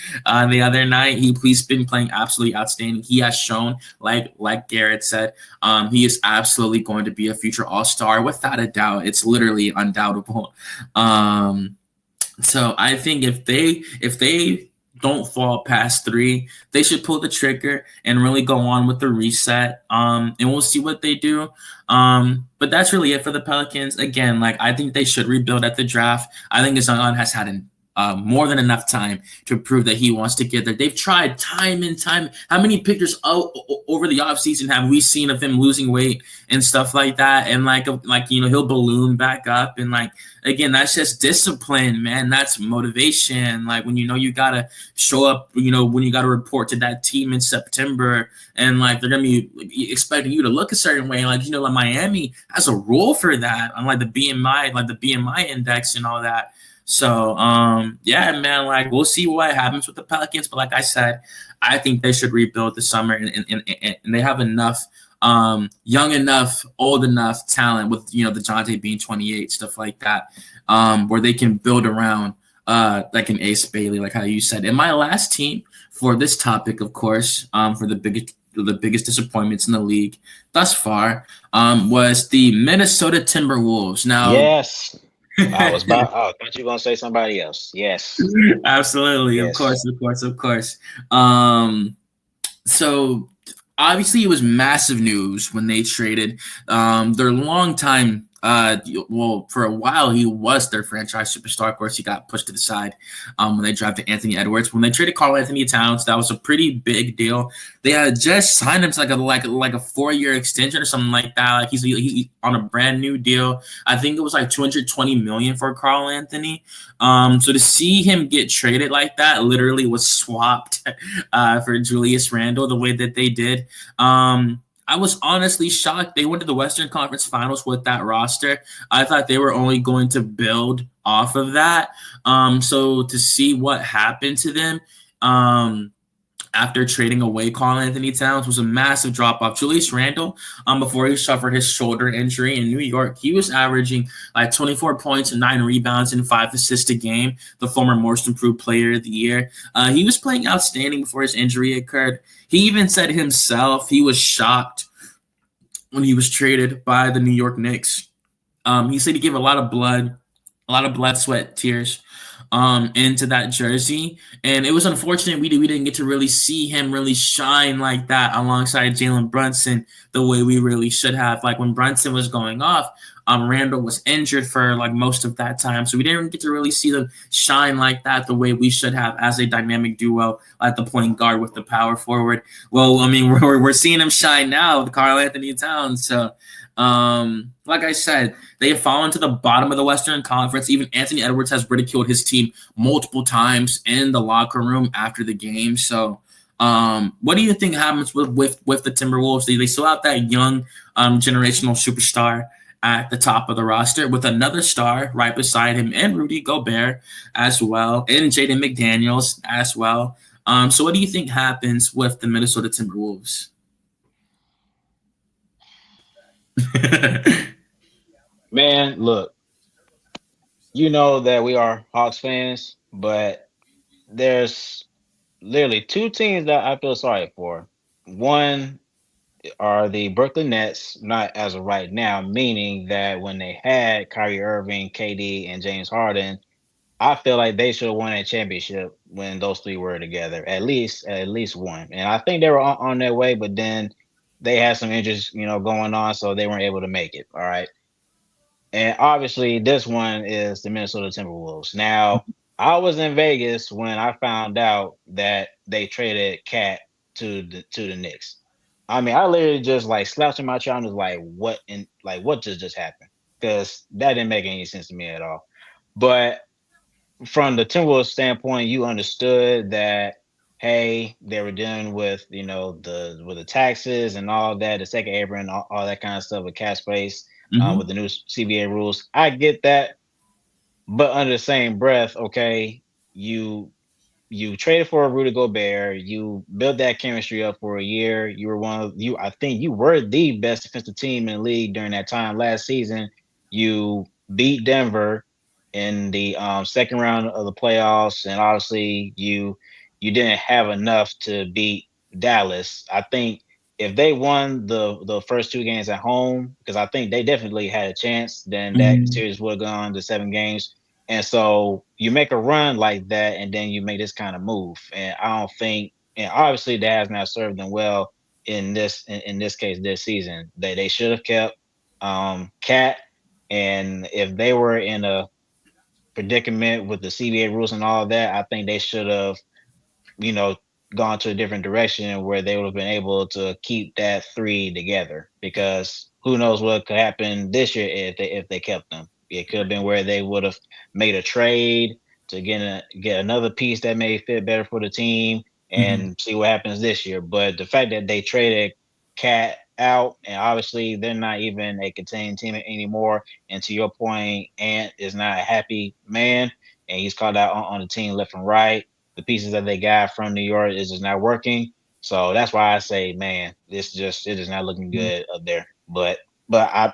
the other night. He's been playing absolutely outstanding. He has shown, like Garrett said, he is absolutely going to be a future All-Star without a doubt. It's literally undoubtable. So I think if they don't fall past 3, they should pull the trigger and really go on with the reset. And we'll see what they do. But that's really it for the Pelicans. Again, like I think they should rebuild at the draft. I think Zion has had more than enough time to prove that he wants to get there. They've tried time and time. How many pictures over the offseason have we seen of him losing weight and stuff like that? And like you know, he'll balloon back up. And like again, that's just discipline, man. That's motivation. Like when you know you gotta show up, you know, when you gotta report to that team in September, and like they're gonna be expecting you to look a certain way. Like you know, like Miami has a rule for that, unlike the BMI index and all that. So, yeah, man, like we'll see what happens with the Pelicans. But like I said, I think they should rebuild this summer, and they have enough, young enough, old enough talent with, you know, DeJounte being 28, stuff like that, where they can build around like an Ace Bailey, like how you said. And my last team for this topic, of course, for the biggest disappointments in the league thus far, was the Minnesota Timberwolves. Now, yes. I thought you were gonna say somebody else. Yes. Absolutely. Yes. Of course. So obviously it was massive news when they traded their longtime well, for a while he was their franchise superstar. Of course, he got pushed to the side when they drafted Anthony Edwards. When they traded Karl-Anthony Towns, that was a pretty big deal. They had just signed him to like a 4-year extension or something like that. Like he's on a brand new deal. I think it was like $220 million for Karl-Anthony. So to see him get traded like that, literally was swapped for Julius Randle the way that they did. I was honestly shocked. They went to the Western Conference Finals with that roster. I thought they were only going to build off of that. So to see what happened to them, after trading away Karl Anthony Towns was a massive drop off. Julius Randle, before he suffered his shoulder injury in New York, he was averaging like 24 points and 9 rebounds and 5 assists a game, the former most improved player of the year. He was playing outstanding before his injury occurred. He even said himself he was shocked when he was traded by the New York Knicks. He said he gave a lot of blood, sweat, tears into that jersey. And it was unfortunate we didn't get to really see him really shine like that alongside Jalen Brunson the way we really should have. Like when Brunson was going off, Randall was injured for like most of that time. So we didn't get to really see them shine like that the way we should have as a dynamic duo at the point guard with the power forward. Well, I mean, we're seeing him shine now with Karl Anthony Towns. So like I said, they have fallen to the bottom of the Western Conference. Even Anthony Edwards has ridiculed his team multiple times in the locker room after the game. So, what do you think happens with the Timberwolves? They still have that young generational superstar at the top of the roster with another star right beside him and Rudy Gobert as well, and Jaden McDaniels as well. So what do you think happens with the Minnesota Timberwolves? Man, look, you know that we are Hawks fans, but there's literally two teams that I feel sorry for. One are the Brooklyn Nets, not as of right now, meaning that when they had Kyrie Irving, KD, and James Harden, I feel like they should have won a championship when those three were together, at least one. And I think they were on their way, but then they had some injuries, going on, so they weren't able to make it. All right. And obviously, this one is the Minnesota Timberwolves. Now, I was in Vegas when I found out that they traded Cat to the Knicks. I mean, I literally just like slapped in my chair and was like, what just happened? Because that didn't make any sense to me at all. But from the Timberwolves standpoint, you understood that hey, they were dealing with the taxes and all that, the second apron, all that kind of stuff with cash space, Mm-hmm. with the new CBA rules. I get that, but under the same breath, okay, you you traded for Rudy Gobert. You built that chemistry up for a year. You were one of you. I think you were the best defensive team in the league during that time last season. You beat Denver in the second round of the playoffs, and obviously you didn't have enough to beat Dallas. I think if they won the first two games at home, because I think they definitely had a chance, then that Mm-hmm. series would have gone to 7 games. And so you make a run like that, and then you make this kind of move. And I don't think, and obviously that has not served them well in this case this season. They should have kept Cat, and if they were in a predicament with the CBA rules and all that, I think they should have you know, gone to a different direction where they would have been able to keep that three together. Because who knows what could happen this year if they kept them. It could have been where they would have made a trade to get another piece that may fit better for the team Mm-hmm. and see what happens this year. But the fact that they traded Cat out, and obviously they're not even a contained team anymore. And to your point, Ant is not a happy man, and he's called out on the team left and right. The pieces that they got from New York is just not working. So that's why I say, man, it is not looking good up there. But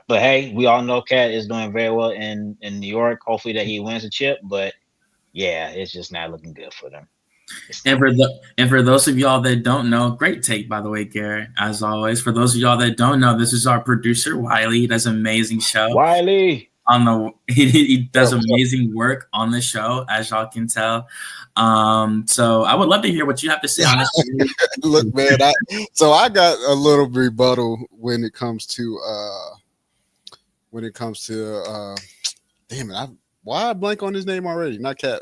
hey, we all know Cat is doing very well in New York. Hopefully that he wins a chip. But yeah, it's just not looking good for them. It's And not. for those of y'all that don't know, great take by the way, Garrett. As always, for those of y'all that don't know, this is our producer Wiley. He does an amazing show Wiley. on the. He does What's up? amazing work on the show, as y'all can tell. So I would love to hear what you have to say on this. Look, man, I got a little rebuttal when it comes to damn it, why I blank on his name already? Not Cat.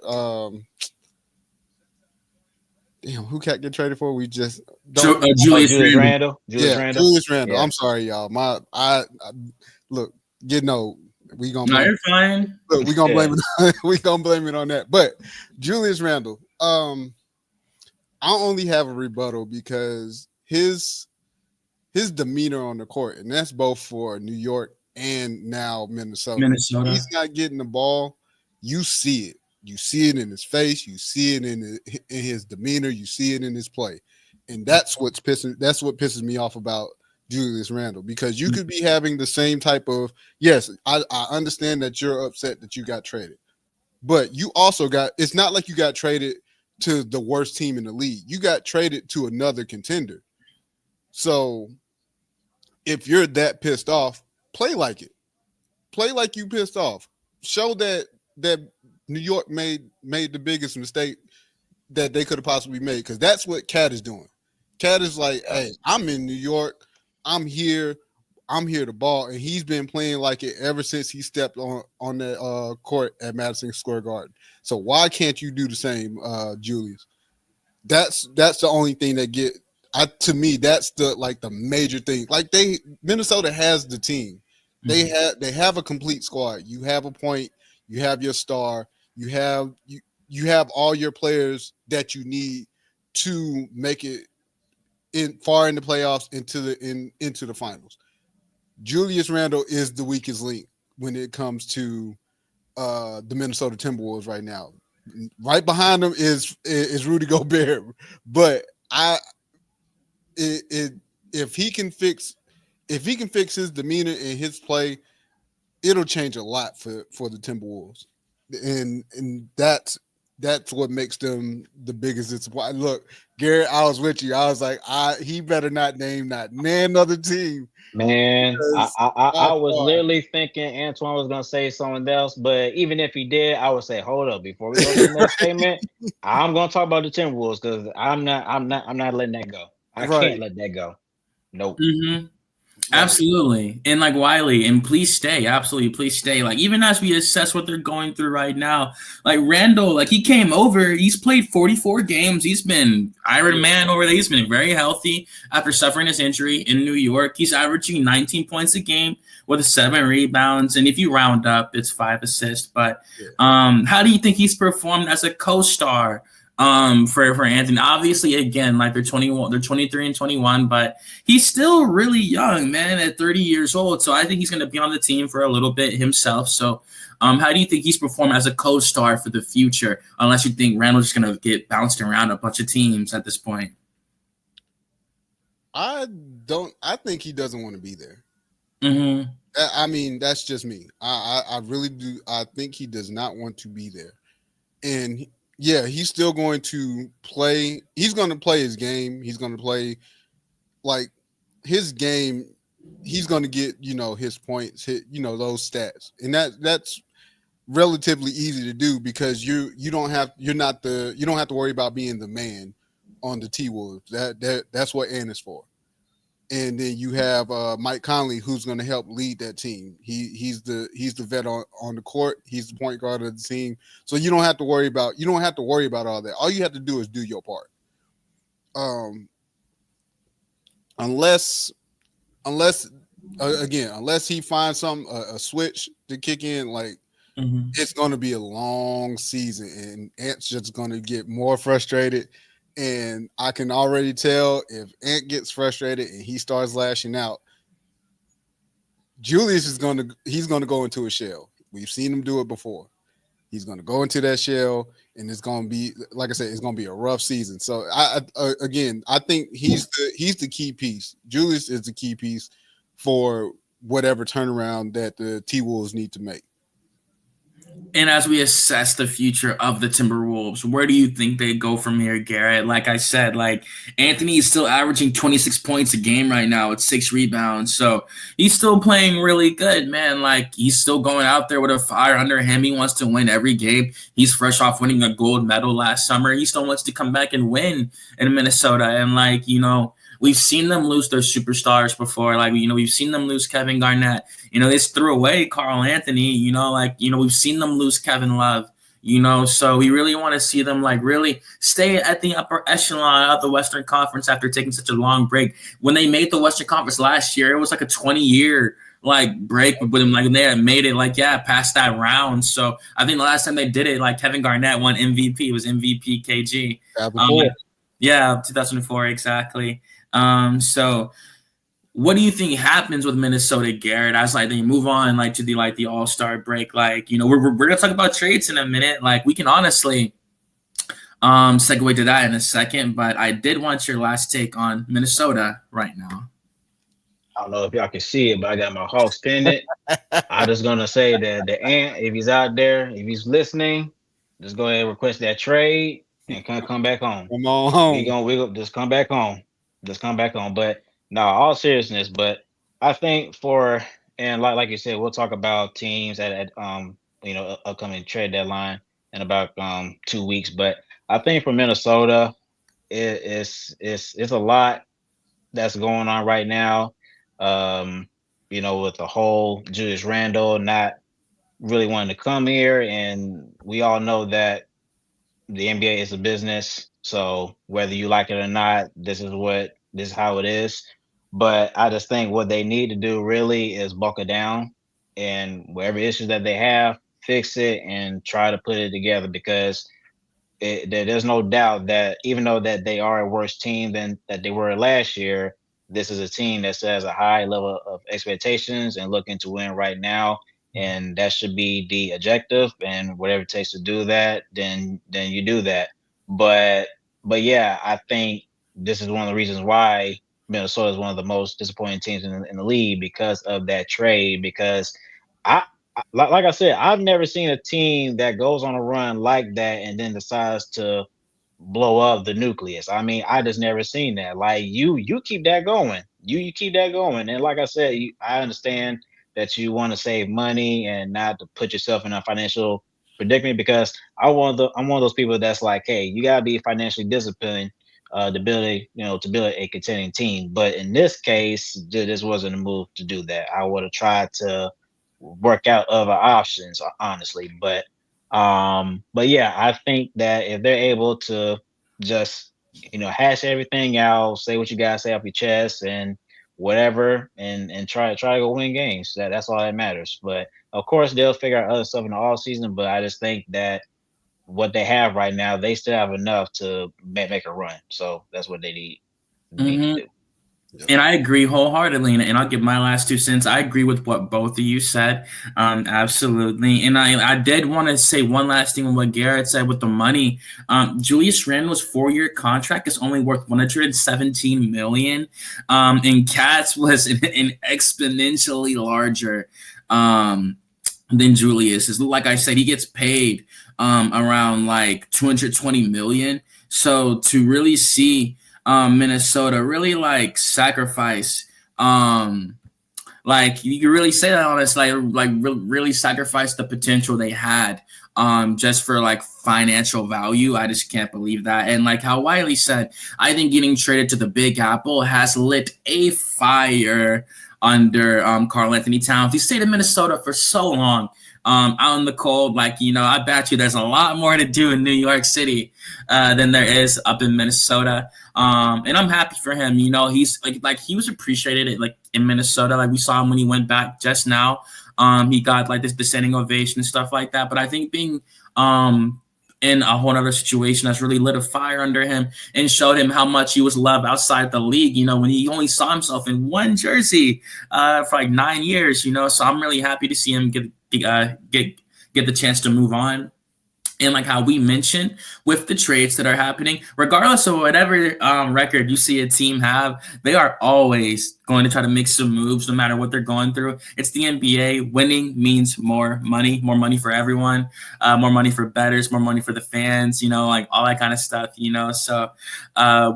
Damn, who Cat get traded for? We just don't. Julius Julius Randle. Randle. Yeah, Randle. Julius Randle. Yeah. I'm sorry, y'all. I look, getting old. We gonna No, blame. you're fine. Look, we gonna blame it. We gonna blame it on that. But Julius Randle. I only have a rebuttal because his his demeanor on the court, and that's both for New York and now Minnesota. Minnesota. He's not getting the ball. You see it. You see it in his face. You see it in his demeanor. You see it in his play, and that's what pisses me off about Julius Randle, because you could be having the same type of, yes, I understand that you're upset that you got traded, but you also it's not like you got traded to the worst team in the league. You got traded to another contender. So if you're that pissed off, play like it. Play like you pissed off. Show that New York made the biggest mistake that they could have possibly made, because that's what Cat is doing. Cat is like, hey, I'm in New York. I'm here to ball, and he's been playing like it ever since he stepped on the court at Madison Square Garden. So why can't you do the same, Julius? That's the only thing that to me, that's the major thing. Like Minnesota has the team. They have a complete squad. You have a point. You have your star. You have all your players that you need to make it far in the playoffs, into the finals. Julius Randle is the weakest link when it comes to the Minnesota Timberwolves right now. Right behind him is Rudy Gobert, but if he can fix his demeanor and his play, it'll change a lot for the Timberwolves, and that's what makes them the biggest disappointment. Look, Garrett, I was with you. I was like, he better not name another team. Man, I was literally thinking Antoine was gonna say something else, but even if he did, I would say, hold up, before we go to the next statement, I'm gonna talk about the Timberwolves, because I'm not letting that go. I can't let that go. Nope. Mm-hmm. Absolutely. And like Wiley, and please stay. Absolutely. Please stay. Like, even as we assess what they're going through right now, like Randall, like he came over, he's played 44 games. He's been Iron Man over there. He's been very healthy after suffering his injury in New York. He's averaging 19 points a game with 7 rebounds. And if you round up, it's 5 assists. But how do you think he's performed as a co-star for Anthony? Obviously, again, like they're 23 and 21, but he's still really young, man, at 30 years old. So I think he's going to be on the team for a little bit himself. So how do you think he's performed as a co-star for the future, unless you think Randall's just going to get bounced around a bunch of teams at this point? I think he doesn't want to be there. Mm-hmm. I mean, that's just me. I really do. I think he does not want to be there. And yeah, he's still going to play. He's going to play his game. He's going to play like his game. He's going to get, his points, those stats. And that's relatively easy to do, because you don't have to worry about being the man on the T-Wolves. That's what Ant is for. And then you have Mike Conley, who's going to help lead that team. He's the vet on the court. He's the point guard of the team. So you don't have to worry about all that. All you have to do is do your part. Unless he finds a switch to kick in, like it's going to be a long season, and Ant's just going to get more frustrated. And I can already tell, if Ant gets frustrated and he starts lashing out, Julius is going to go into a shell. We've seen him do it before. He's going to go into that shell, and it's going to be, like I said, it's going to be a rough season. So I think he's the key piece. Julius is the key piece for whatever turnaround that the T-Wolves need to make. And as we assess the future of the Timberwolves, where do you think they go from here, Garrett? Like I said, like Anthony is still averaging 26 points a game right now with 6 rebounds. So he's still playing really good, man. Like he's still going out there with a fire under him. He wants to win every game. He's fresh off winning a gold medal last summer. He still wants to come back and win in Minnesota. And we've seen them lose their superstars before. Like, we've seen them lose Kevin Garnett. They just threw away Carl Anthony. We've seen them lose Kevin Love. So we really want to see them really stay at the upper echelon of the Western Conference after taking such a long break. When they made the Western Conference last year, it was like a 20-year break with them. They had made it past that round. So I think the last time they did it, Kevin Garnett won MVP. It was MVP KG. 2004, exactly. So what do you think happens with Minnesota, Garrett, as like they move on like to the All-Star break? Like, you know, we're gonna talk about trades in a minute. Like, we can honestly segue to that in a second, but I did want your last take on Minnesota right now. I don't know if y'all can see it, but I got my Hawks pendant. I'm just gonna say that the Ant, if he's out there, if he's listening, just go ahead and request that trade and come back on. Come on home. We go just come back on. Just come back on. But no, all seriousness, but I think and like you said, we'll talk about teams at upcoming trade deadline in about 2 weeks. But I think for Minnesota, it's a lot that's going on right now. With the whole Julius Randle not really wanting to come here, and we all know that the NBA is a business. So whether you like it or not, this is how it is. But I just think what they need to do really is buckle down, and whatever issues that they have, fix it and try to put it together, because there's no doubt that even though that they are a worse team than that they were last year, this is a team that has a high level of expectations and looking to win right now, and that should be the objective. And whatever it takes to do that, then you do that. But yeah, I think this is one of the reasons why Minnesota is one of the most disappointing teams in the league, because of that trade. Because like I said, I've never seen a team that goes on a run like that and then decides to blow up the nucleus. I mean, I just never seen that. Like you keep that going. You keep that going. And like I said, I understand that you want to save money and not to put yourself in a financial predicament, because I'm one of those people that's like, hey, you gotta be financially disciplined to build a contending team. But in this case, this wasn't a move to do that. I would have tried to work out other options, honestly. But yeah, I think that if they're able to just hash everything out, say what you guys say off your chest and whatever, and try to go win games. That's all that matters. But of course, they'll figure out other stuff in the off season. But I just think that what they have right now, they still have enough to make a run. So that's what they need to do. And I agree wholeheartedly, and I'll give my last 2 cents. I agree with what both of you said, absolutely. And I did want to say one last thing on what Garrett said with the money. Julius Randle's 4-year contract is only worth $117 million, and Cat's was an exponentially larger than Julius is. Like I said, he gets paid around like $220 million. So to really see Minnesota really like sacrifice, like you can really say that on this, like really sacrifice the potential they had just for like financial value. I just can't believe that. And like how Wiley said, I think getting traded to the Big Apple has lit a fire under Karl Anthony Towns. He stayed in Minnesota for so long. Out in the cold, like, I bet you there's a lot more to do in New York City than there is up in Minnesota. And I'm happy for him. He's like he was appreciated like in Minnesota. Like we saw him when he went back just now. He got like this standing ovation and stuff like that. But I think being in a whole other situation that's really lit a fire under him and showed him how much he was loved outside the league, when he only saw himself in one jersey for like 9 years, so I'm really happy to see him get the chance to move on. And like how we mentioned with the trades that are happening, regardless of whatever record you see a team have, they are always going to try to make some moves no matter what they're going through. It's the NBA. Winning means more money for everyone, more money for bettors, more money for the fans, like all that kind of stuff, So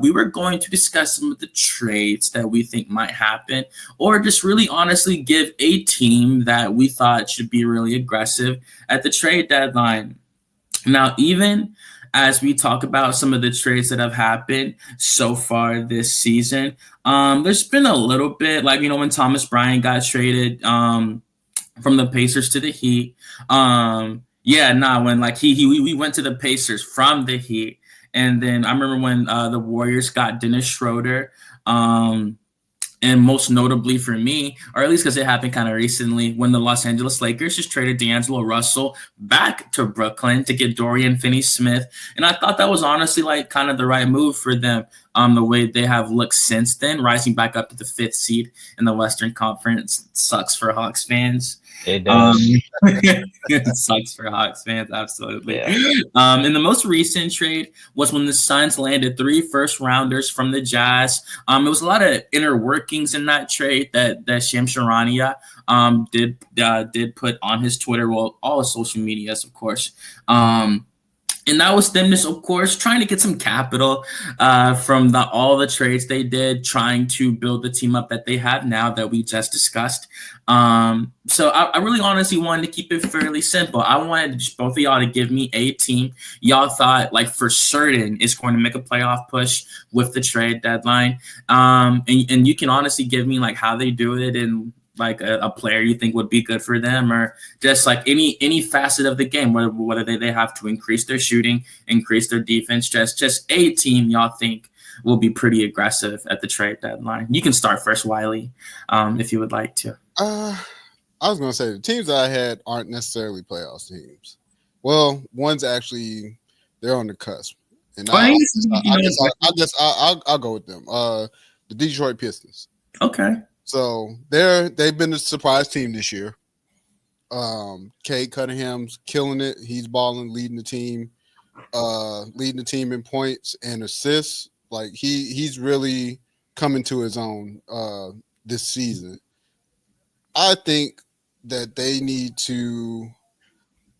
we were going to discuss some of the trades that we think might happen, or just really honestly give a team that we thought should be really aggressive at the trade deadline. Now, even as we talk about some of the trades that have happened so far this season, there's been a little bit like, when Thomas Bryant got traded from the Pacers to the Heat. When like we went to the Pacers from the Heat. And then I remember when the Warriors got Dennis Schroeder. And most notably for me, or at least because it happened kind of recently, when the Los Angeles Lakers just traded D'Angelo Russell back to Brooklyn to get Dorian Finney-Smith. And I thought that was honestly like kind of the right move for them. The way they have looked since then, rising back up to the 5th seed in the Western Conference. It sucks for Hawks fans. It does. It sucks for Hawks fans, absolutely. Yeah. And the most recent trade was when the Suns landed 3 first-rounders from the Jazz. It was a lot of inner workings in that trade that Shams Charania did put on his Twitter, well, all his social medias, of course. And that was them just, of course, trying to get some capital from all the trades they did, trying to build the team up that they have now that we just discussed. So I really honestly wanted to keep it fairly simple. I wanted just both of y'all to give me a team y'all thought like for certain is going to make a playoff push with the trade deadline. And you can honestly give me like how they do it and like a player you think would be good for them, or just like any facet of the game, whether they have to increase their shooting, increase their defense, just a team y'all think will be pretty aggressive at the trade deadline. You can start first, Wiley, if you would like to. I was going to say the teams that I had aren't necessarily playoff teams. Well, one's actually they're on the cusp, and I guess I'll go with them. The Detroit Pistons. Okay. So they've been a surprise team this year. Cade Cunningham's killing it. He's balling, leading the team in points and assists. Like he's really coming to his own this season. I think that they need to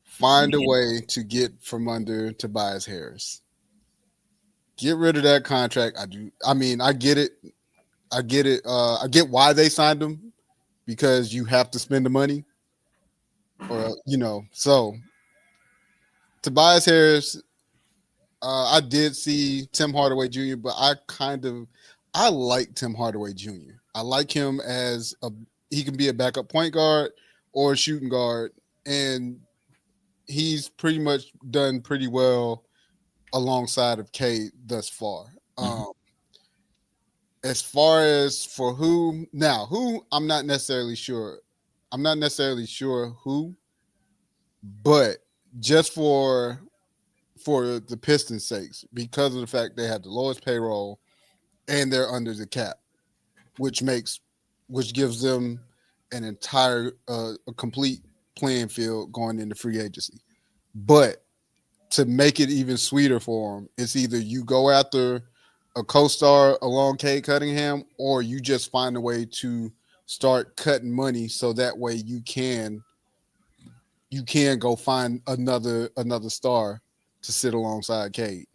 find a way to get from under Tobias Harris. Get rid of that contract. I mean, I get it. I get why they signed him, because you have to spend the money, or So Tobias Harris, I did see Tim Hardaway Jr., but I like Tim Hardaway Jr. I like him as he can be a backup point guard or a shooting guard, and he's pretty much done pretty well alongside of Cade thus far. As far as for who I'm not necessarily sure. I'm not necessarily sure who, but just for the Pistons' sakes, because of the fact they have the lowest payroll and they're under the cap, which gives them an entire a complete playing field going into free agency. But to make it even sweeter for them, it's either you go after a co-star along Cade Cunningham, or you just find a way to start cutting money so that way you can go find another star to sit alongside Cade.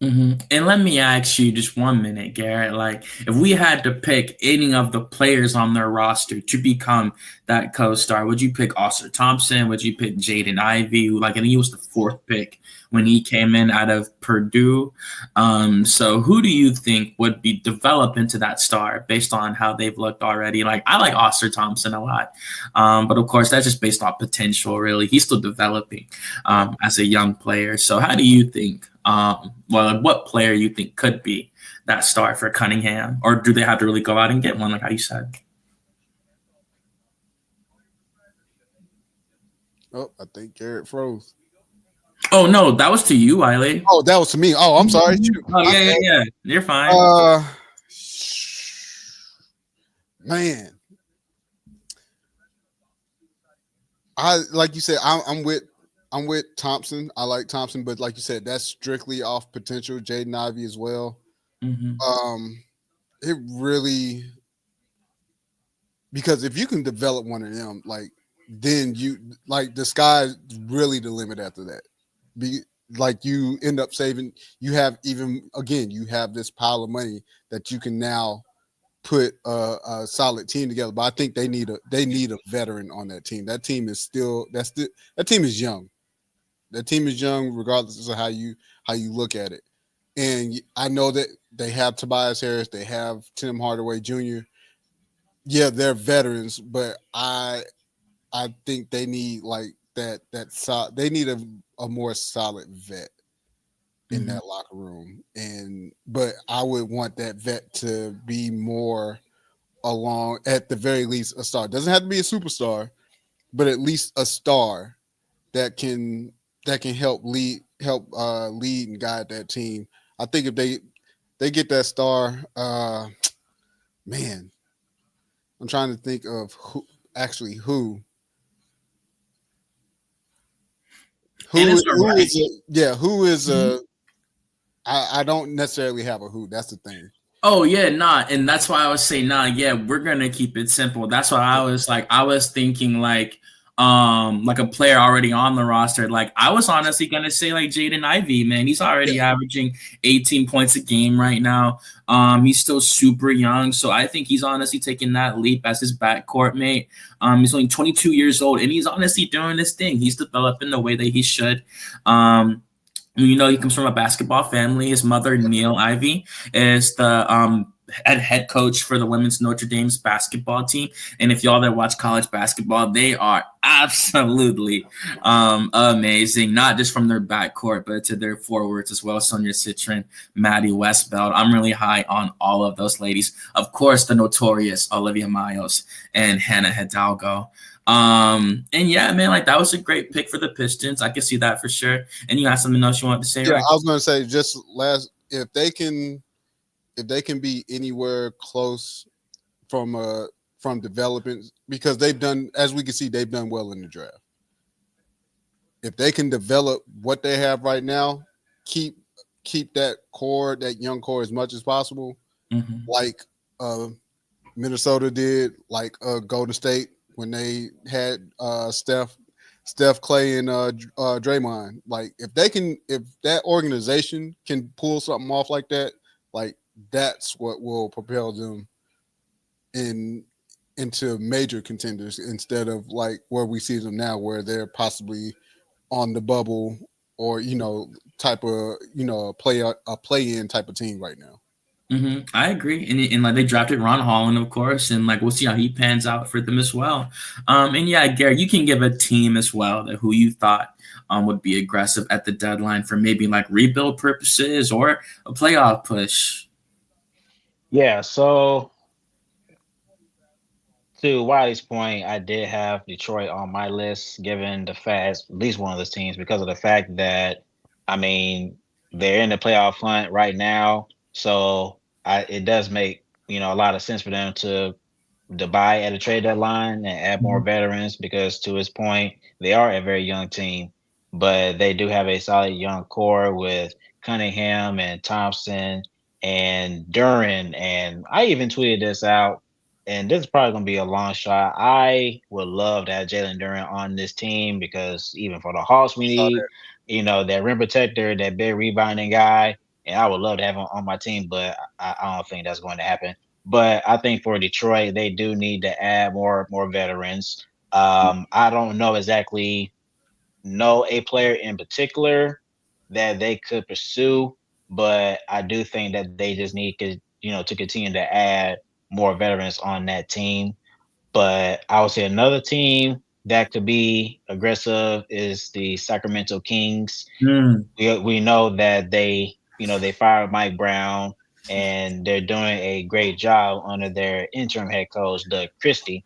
Mm-hmm. And let me ask you just 1 minute, Garrett. Like, if we had to pick any of the players on their roster to become that co-star, would you pick Austin Thompson? Would you pick Jaden Ivey? I think he was the 4th pick when he came in out of Purdue. So who do you think would be developed into that star based on how they've looked already? Like, I like Austin Thompson a lot. But of course, that's just based on potential, really. He's still developing as a young player. So how do you think? What player you think could be that star for Cunningham, or do they have to really go out and get one, like how you said? Oh, I think Garrett froze. Oh no, that was to you, Wiley. Oh, that was to me. Oh, I'm sorry. Oh yeah. You're fine. Man, like you said, I'm with Thompson. I like Thompson, but like you said, that's strictly off potential. Jaden Ivey as well. Mm-hmm. It really, because if you can develop one of them, like then the sky's really the limit after that. You end up saving. You have this pile of money that you can now put a solid team together. But I think they need a veteran on that team. That team is that team is young. That team is young, regardless of how you look at it. And I know that they have Tobias Harris, they have Tim Hardaway Jr. Yeah, they're veterans, but I think they need like that they need a more solid vet in that locker room. But I would want that vet to be more along at the very least a star. Doesn't have to be a superstar, but at least a star that can lead and guide that team. I think if they get that star, man, I'm trying to think of who And it's all who right. is who is Mhm. I don't necessarily have a who. That's the thing. Oh yeah, nah, and that's why I was saying, nah, yeah, we're gonna keep it simple. That's why I was thinking like a player already on the roster. Like I was honestly gonna say like Jaden Ivey, man. He's Yeah, already averaging 18 points a game right now. He's still super young, so I think he's honestly taking that leap as his backcourt mate. He's only 22 years old, and he's honestly doing this thing. He's developing the way that he should. Um, you know, he comes from a basketball family. His mother, Neil Ivy, is the head coach for the women's Notre Dame's basketball team. And if y'all that watch college basketball, they are absolutely amazing, not just from their backcourt, but to their forwards as well. Sonia Citron, Maddie Westbeld. I'm really high on all of those ladies. Of course, the notorious Olivia Miles and Hannah Hidalgo. And yeah, man, like that was a great pick for the Pistons. I can see that for sure. And you have something else you want to say, yeah. right? I was going to say just last if they can be anywhere close from development because they've done as we can see they've done well in the draft. If they can develop what they have right now, keep that young core as much as possible, Mm-hmm. like uh, Minnesota did, like Golden State when they had Steph, Clay, and Draymond. Like if that organization can pull something off like that, like that's what will propel them in into major contenders instead of like where we see them now, where they're possibly on the bubble or type of a play in type of team right now. I agree, and like they drafted Ron Holland, of course, and like we'll see how he pans out for them as well. And yeah, Gary, you can give a team as well that who you thought would be aggressive at the deadline for maybe like rebuild purposes or a playoff push. Yeah, so to Wiley's point, I did have Detroit on my list, given the fact, at least one of those teams, because of the fact that, I mean, they're in the playoff hunt right now. So it does make, a lot of sense for them to buy at a trade deadline and add more Mhm. veterans because, to his point, they are a very young team, but they do have a solid young core with Cunningham and Thompson and Duran. And I even tweeted this out, and this is probably going to be a long shot. I would love to have Jalen Duran on this team because even for the Hawks, we Saw need, that. that rim protector, that big rebounding guy. And I would love to have him on my team, but I don't think that's going to happen. But I think for Detroit, they do need to add more veterans. I don't know exactly know a player in particular that they could pursue, but I do think that they just need to continue to add more veterans on that team. But I would say another team that could be aggressive is the Sacramento Kings. Mm. We know that they fired Mike Brown and they're doing a great job under their interim head coach Doug Christie,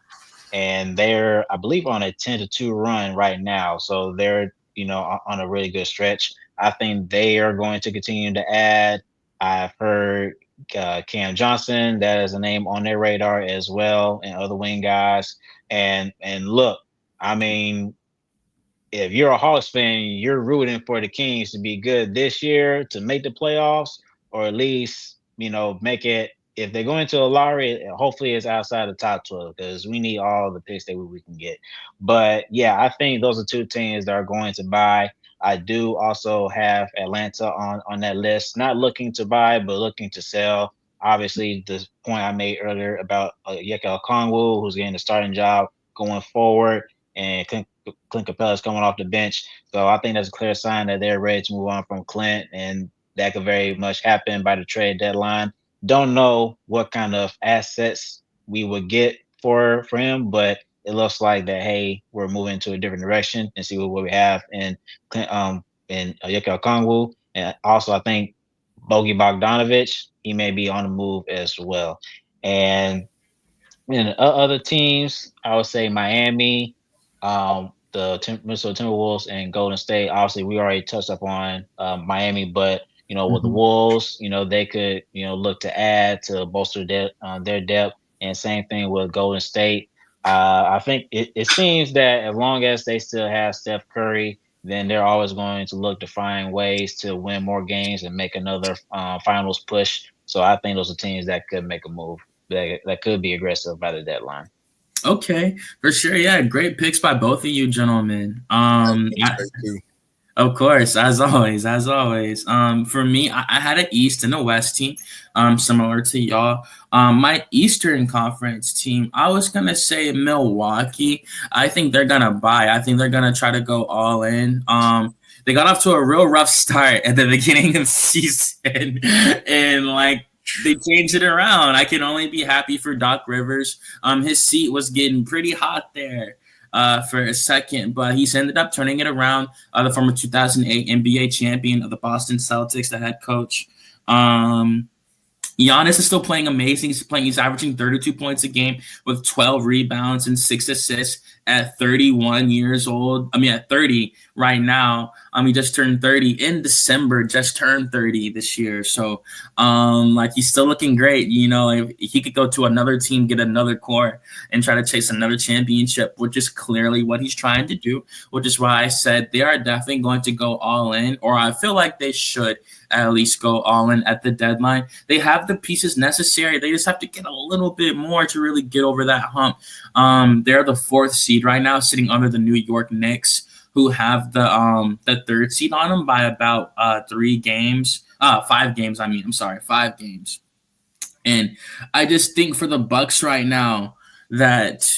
and they're I believe on a 10-2 run right now, so they're on a really good stretch. I think they are going to continue to add. I've heard Cam Johnson, that is a name on their radar as well, and other wing guys. And look, I mean, if you're a Hawks fan, you're rooting for the Kings to be good this year to make the playoffs, or at least make it. If they go into a lottery, hopefully it's outside the top 12 because we need all the picks that we can get. But yeah, I think those are two teams that are going to buy. I do also have Atlanta on that list, not looking to buy, but looking to sell. Obviously, the point I made earlier about Yeka Okongwu, who's getting the starting job going forward, and Clint Capella is coming off the bench. So I think that's a clear sign that they're ready to move on from Clint, and that could very much happen by the trade deadline. Don't know what kind of assets we would get for him, but it looks like that. Hey, we're moving to a different direction and see what we have in Clint, in Yeka Okongwu, and also I think Bogi Bogdanovich, he may be on the move as well. And And other teams, I would say Miami, the Minnesota Timberwolves, and Golden State. Obviously, we already touched upon Miami, but with the Mhm. Wolves, they could look to add to bolster their depth, and same thing with Golden State. I think it seems that as long as they still have Steph Curry, then they're always going to look to find ways to win more games and make another finals push. So I think those are teams that could make a move that could be aggressive by the deadline. Okay, for sure. Yeah, great picks by both of you gentlemen. State too. Of course, as always, as always. For me, I had an East and a West team, similar to y'all. My Eastern Conference team, I was gonna say Milwaukee. I think they're gonna buy. I think they're gonna try to go all in. They got off to a real rough start at the beginning of the season, and like they changed it around. I can only be happy for Doc Rivers. His seat was getting pretty hot there for a second, but he's ended up turning it around. The former 2008 NBA champion of the Boston Celtics, the head coach. Giannis is still playing amazing. He's averaging 32 points a game with 12 rebounds and 6 assists at 31 years old. I mean, at 30 right now. He just turned 30 in December, just turned 30 this year. So, like he's still looking great. If he could go to another team, get another core, and try to chase another championship, which is clearly what he's trying to do, which is why I said they are definitely going to go all in, or I feel like they should at least go all in at the deadline. They have the pieces necessary. They just have to get a little bit more to really get over that hump. They're the 4th seed right now, sitting under the New York Knicks, who have the 3rd seed on them by about 5 games. I'm sorry, 5 games. And I just think for the Bucks right now that,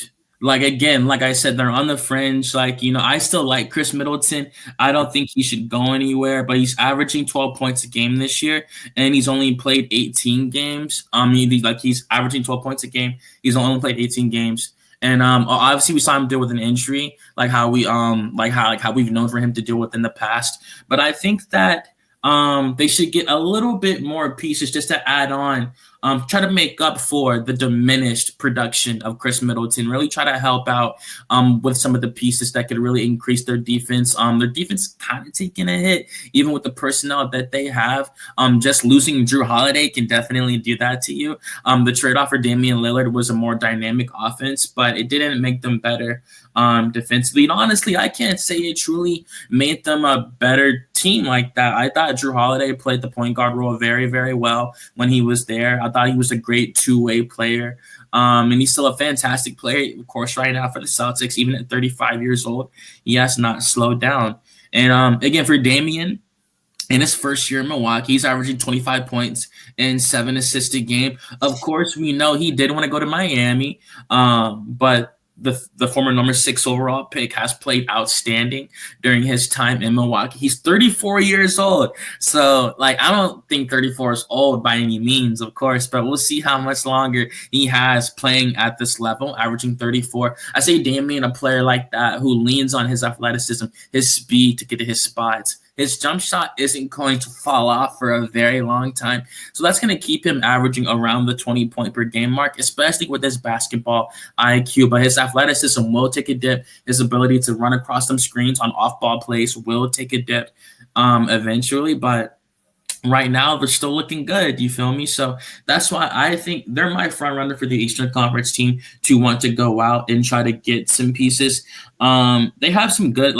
like, again, like I said, they're on the fringe. Like, I still like Chris Middleton. I don't think he should go anywhere, but he's averaging 12 points a game this year, and he's only played 18 games. He's averaging 12 points a game. He's only played 18 games. And obviously we saw him deal with an injury, like how we've known for him to deal with in the past. But I think that they should get a little bit more pieces just to add on, try to make up for the diminished production of Chris Middleton. Really try to help out with some of the pieces that could really increase their defense. Their defense kind of taking a hit, even with the personnel that they have. Just losing Drew Holiday can definitely do that to you. The trade-off for Damian Lillard was a more dynamic offense, but it didn't make them better defensively. And honestly, I can't say it truly made them a better team like that. I thought Drew Holiday played the point guard role very, very well when he was there. I thought he was a great two-way player. And he's still a fantastic player, of course, right now for the Celtics. Even at 35 years old, he has not slowed down. And again, for Damian, in his first year in Milwaukee, he's averaging 25 points and 7 assists a game. Of course, we know he did want to go to Miami, but the former number 6 overall pick has played outstanding during his time in Milwaukee. He's 34 years old. So, I don't think 34 is old by any means, of course, but we'll see how much longer he has playing at this level, averaging 34. I say Damian, a player like that who leans on his athleticism, his speed to get to his spots. His jump shot isn't going to fall off for a very long time. So that's going to keep him averaging around the 20-point per game mark, especially with his basketball IQ. But his athleticism will take a dip. His ability to run across some screens on off-ball plays will take a dip eventually. But right now, they're still looking good. You feel me? So that's why I think they're my front runner for the Eastern Conference team to want to go out and try to get some pieces. They have some good,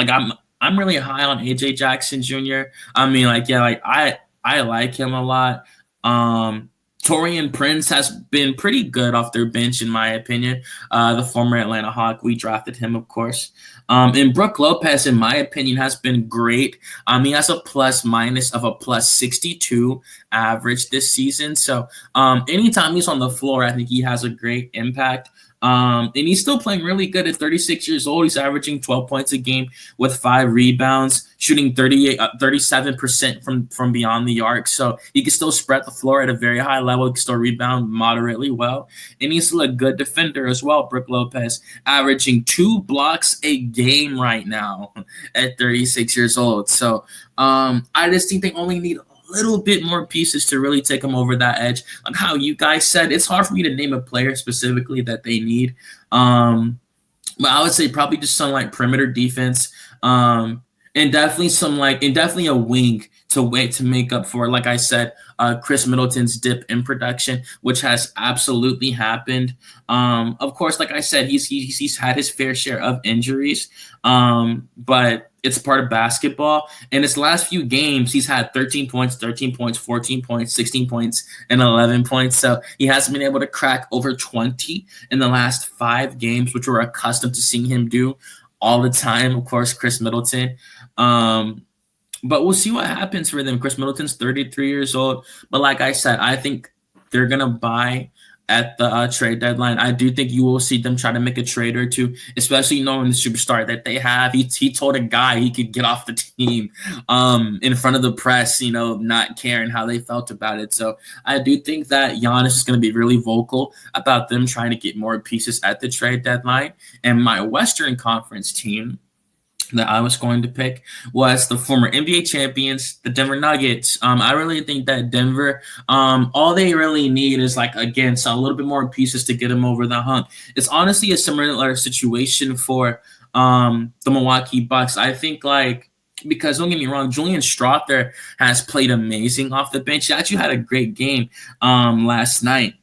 I'm really high on AJ Jackson Jr. I like him a lot. Torian Prince has been pretty good off their bench, in my opinion. The former Atlanta Hawk, we drafted him, of course. And Brook Lopez, in my opinion, has been great. He has a plus-minus of a plus 62 average this season. So anytime he's on the floor, I think he has a great impact. And he's still playing really good at 36 years old. He's averaging 12 points a game with 5 rebounds, shooting 37% from beyond the arc. So he can still spread the floor at a very high level. He can still rebound moderately well. And he's still a good defender as well, Brook Lopez, averaging 2 blocks a game right now at 36 years old. So I just think they only need a little bit more pieces to really take them over that edge. Like how you guys said, it's hard for me to name a player specifically that they need. But I would say probably just some like perimeter defense, and definitely a wing to make up for, like I said, Chris Middleton's dip in production, which has absolutely happened. Of course, like I said, he's had his fair share of injuries, but it's part of basketball. In his last few games, he's had 13 points, 14 points, 16 points, and 11 points. So he hasn't been able to crack over 20 in the last 5 games, which we're accustomed to seeing him do all the time. Of course, Chris Middleton. But we'll see what happens for them. Chris Middleton's 33 years old. But like I said, I think they're going to buy at the trade deadline. I do think you will see them try to make a trade or two, especially knowing the superstar that they have. He told a guy he could get off the team in front of the press, not caring how they felt about it. So I do think that Giannis is going to be really vocal about them trying to get more pieces at the trade deadline. And my Western Conference team that I was going to pick was the former NBA champions, the Denver Nuggets. I really think that Denver, all they really need is a little bit more pieces to get them over the hump. It's honestly a similar situation for the Milwaukee Bucks. I think because don't get me wrong, Julian Strawther has played amazing off the bench. He actually had a great game last night.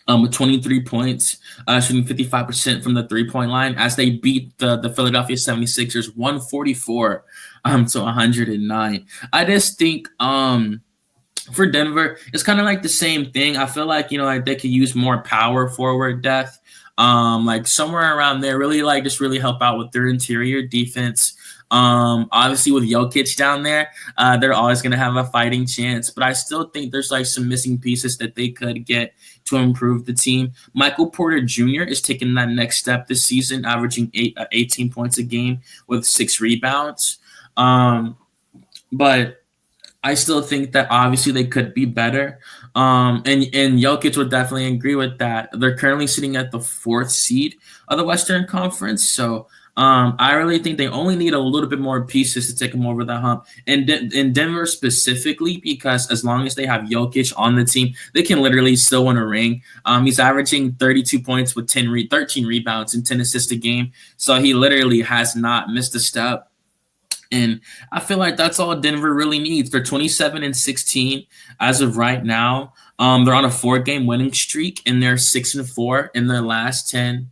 With 23 points, shooting 55% from the three-point line as they beat the Philadelphia 76ers 144 to 109. I just think for Denver, it's kind of like the same thing. I feel like, they could use more power forward depth, somewhere around there, really just really help out with their interior defense. Obviously with Jokic down there, they're always going to have a fighting chance, but I still think there's some missing pieces that they could get to improve the team. Michael Porter Jr. is taking that next step this season, averaging 18 points a game with 6 rebounds. But I still think that obviously they could be better. And Jokic would definitely agree with that. They're currently sitting at the 4th seed of the Western Conference. So I really think they only need a little bit more pieces to take them over the hump. And in Denver specifically, because as long as they have Jokic on the team, they can literally still win a ring. He's averaging 32 points with 13 rebounds and 10 assists a game. So he literally has not missed a step. And I feel like that's all Denver really needs. They're 27-16 as of right now. They're on a 4-game winning streak, and they're 6-4 in their last 10.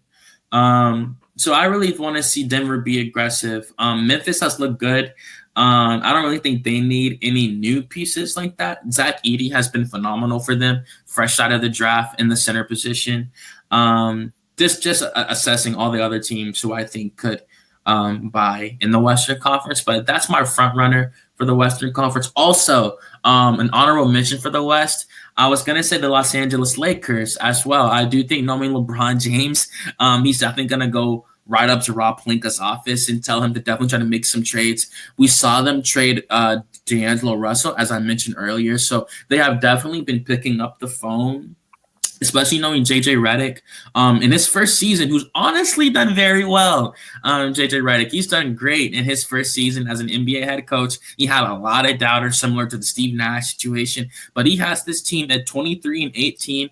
So I really want to see Denver be aggressive. Memphis has looked good. I don't really think they need any new pieces like that. Zach Edey has been phenomenal for them, fresh out of the draft in the center position. Just assessing all the other teams who I think could buy in the Western Conference. But that's my front runner for the Western Conference. Also, an honorable mention for the West, I was going to say the Los Angeles Lakers as well. I do think knowing LeBron James, he's definitely going to go right up to Rob Pelinka's office and tell him to definitely try to make some trades. We saw them trade D'Angelo Russell, as I mentioned earlier. So they have definitely been picking up the phone, especially knowing JJ Redick in his first season, who's honestly done very well. JJ Redick, he's done great in his first season as an NBA head coach. He had a lot of doubters, similar to the Steve Nash situation, but he has this team at 23-18.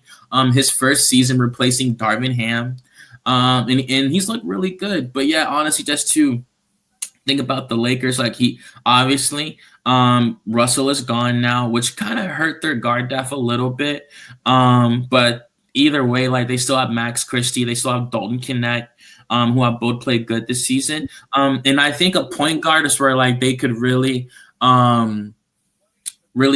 His first season replacing Darvin Ham, and he's looked really good. But yeah, honestly, just to think about the Lakers, he obviously Russell is gone now, which kind of hurt their guard depth a little bit. But either way, they still have Max Christie, they still have Dalton Knecht, who have both played good this season. And I think a point guard is where they could really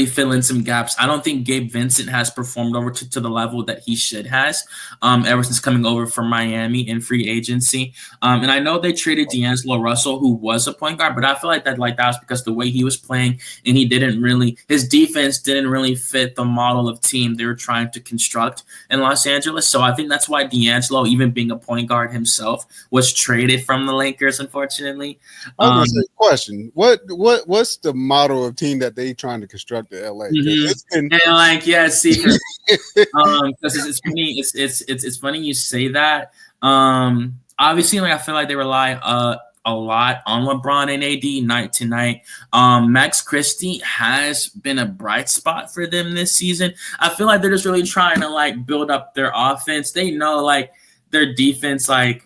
fill in some gaps. I don't think Gabe Vincent has performed over to the level that he should has ever since coming over from Miami in free agency. And I know they traded D'Angelo Russell, who was a point guard, but I feel like that was because the way he was playing, and his defense didn't really fit the model of team they were trying to construct in Los Angeles. So I think that's why D'Angelo, even being a point guard himself, was traded from the Lakers, unfortunately. I was going to say, question: what's the model of team that they trying to construct in LA? Mm-hmm. Because it's funny. It's funny you say that. Obviously, I feel like they rely a a lot on LeBron and AD night to night. Max Christie has been a bright spot for them this season. I feel like they're just really trying to like build up their offense. They know like their defense, like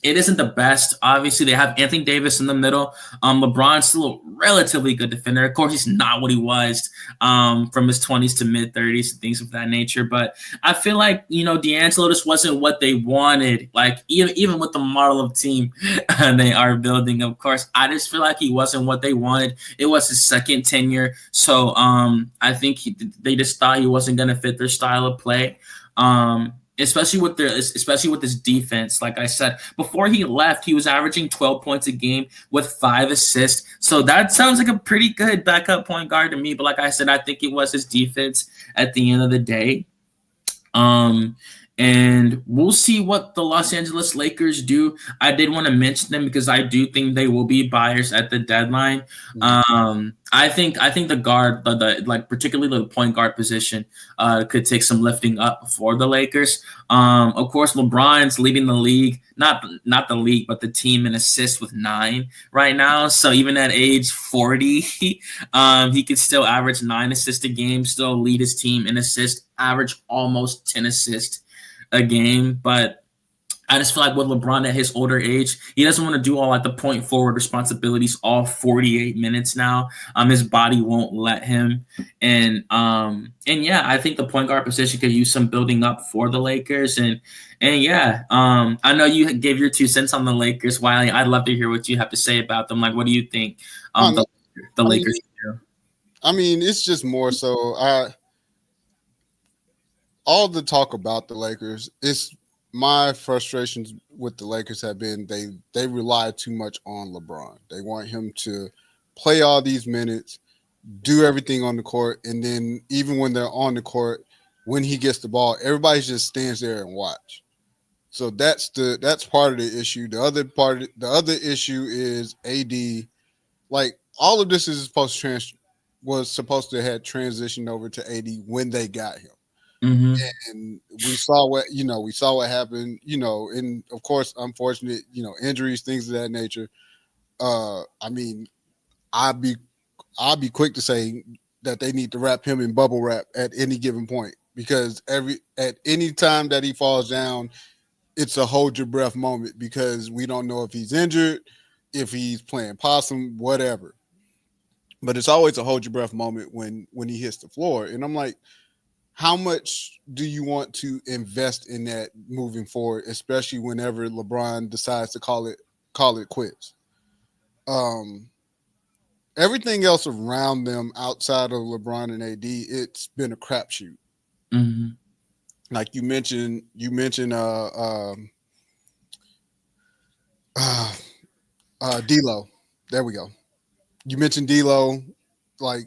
it isn't the best. Obviously, they have Anthony Davis in the middle. LeBron's still a relatively good defender. Of course, he's not what he was from his 20s to mid 30s and things of that nature. But I feel like, D'Angelo just wasn't what they wanted. Like, even with the model of team they are building, of course, I just feel like he wasn't what they wanted. It was his second tenure. So I think they just thought he wasn't going to fit their style of play. Especially with his defense. Like I said, before he left, he was averaging 12 points a game with 5 assists. So that sounds like a pretty good backup point guard to me. But like I said, I think it was his defense at the end of the day. And we'll see what the Los Angeles Lakers do. I did want to mention them because I do think they will be buyers at the deadline. I think the guard, the like particularly the point guard position, could take some lifting up for the Lakers. Of course, LeBron's leading the league, not the league, but the team in assists with 9 right now. So even at age 40, he could still average 9 assists a game, still lead his team in assists, average almost 10 assists a game. But I just feel like with LeBron at his older age, he doesn't want to do all like the point forward responsibilities all 48 minutes now. His body won't let him. And yeah, I think the point guard position could use some building up for the Lakers. And yeah, I know you gave your 2 cents on the Lakers, Wiley. I'd love to hear what you have to say about them. Like, what do you think the Lakers do? I mean, it's just more so all the talk about the Lakers, it's my frustrations with the Lakers have been they rely too much on LeBron. They want him to play all these minutes, do everything on the court, and then even when they're on the court, when he gets the ball, everybody just stands there and watch. So that's part of the issue. The other issue is AD. Like, all of this is supposed to have transitioned over to AD when they got him. Mm-hmm. And we saw what happened, and of course, unfortunate, injuries, things of that nature. I mean, I'll be quick to say that they need to wrap him in bubble wrap at any given point, because at any time that he falls down, it's a hold your breath moment, because we don't know if he's injured, if he's playing possum, whatever. But it's always a hold your breath moment when he hits the floor. And I'm like, how much do you want to invest in that moving forward, especially whenever LeBron decides to call it quits? Everything else around them outside of LeBron and AD, it's been a crapshoot. Mm-hmm. Like you mentioned, D'Lo. There we go. You mentioned D'Lo. Like,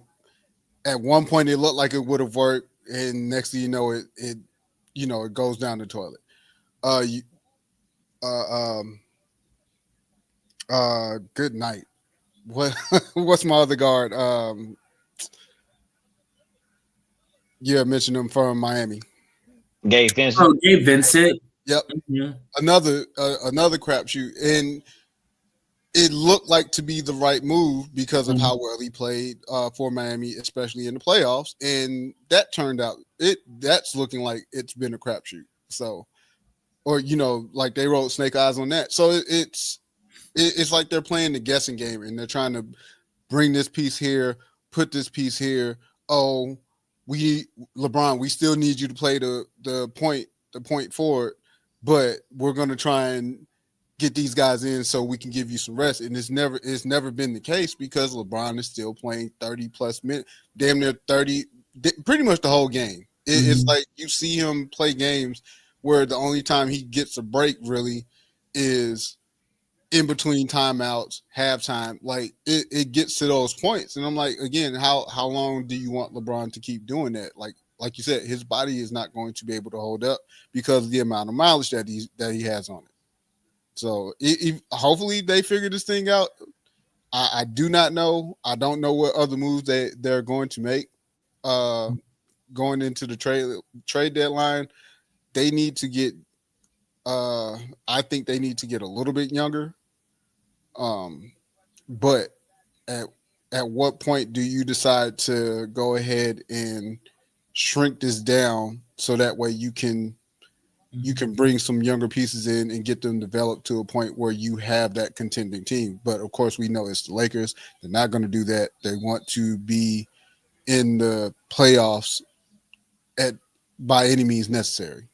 at one point, it looked like it would have worked, and next thing you know, it goes down the toilet. Good night. What's my other guard? Yeah, I mentioned him from Miami. Gabe Vincent. Oh, Gabe Vincent. Yep. Mm-hmm. Another crapshoot, and it looked like to be the right move because of how well he played for Miami, especially in the playoffs. And that turned out that's looking like it's been a crapshoot. So, or like they wrote snake eyes on that. So it's like they're playing the guessing game, and they're trying to bring this piece here, put this piece here. Oh, LeBron, we still need you to play the point forward, but we're going to try and get these guys in so we can give you some rest. And it's never been the case, because LeBron is still playing 30 plus minutes, damn near 30, pretty much the whole game. It's like you see him play games where the only time he gets a break really is in between timeouts, halftime. Like it gets to those points. And I'm like, again, how long do you want LeBron to keep doing that? Like you said, his body is not going to be able to hold up because of the amount of mileage that he has on it. So hopefully they figure this thing out. I do not know. I don't know what other moves they're going to make going into the trade deadline. They need to get I think they need to get a little bit younger. Um, but at at what point do you decide to go ahead and shrink this down so that way you can bring some younger pieces in and get them developed to a point where you have that contending team? But of course, we know it's the Lakers. They're not going to do that. They want to be in the playoffs at by any means necessary.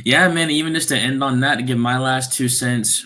Yeah, man. Even just to end on that, to give my last 2 cents.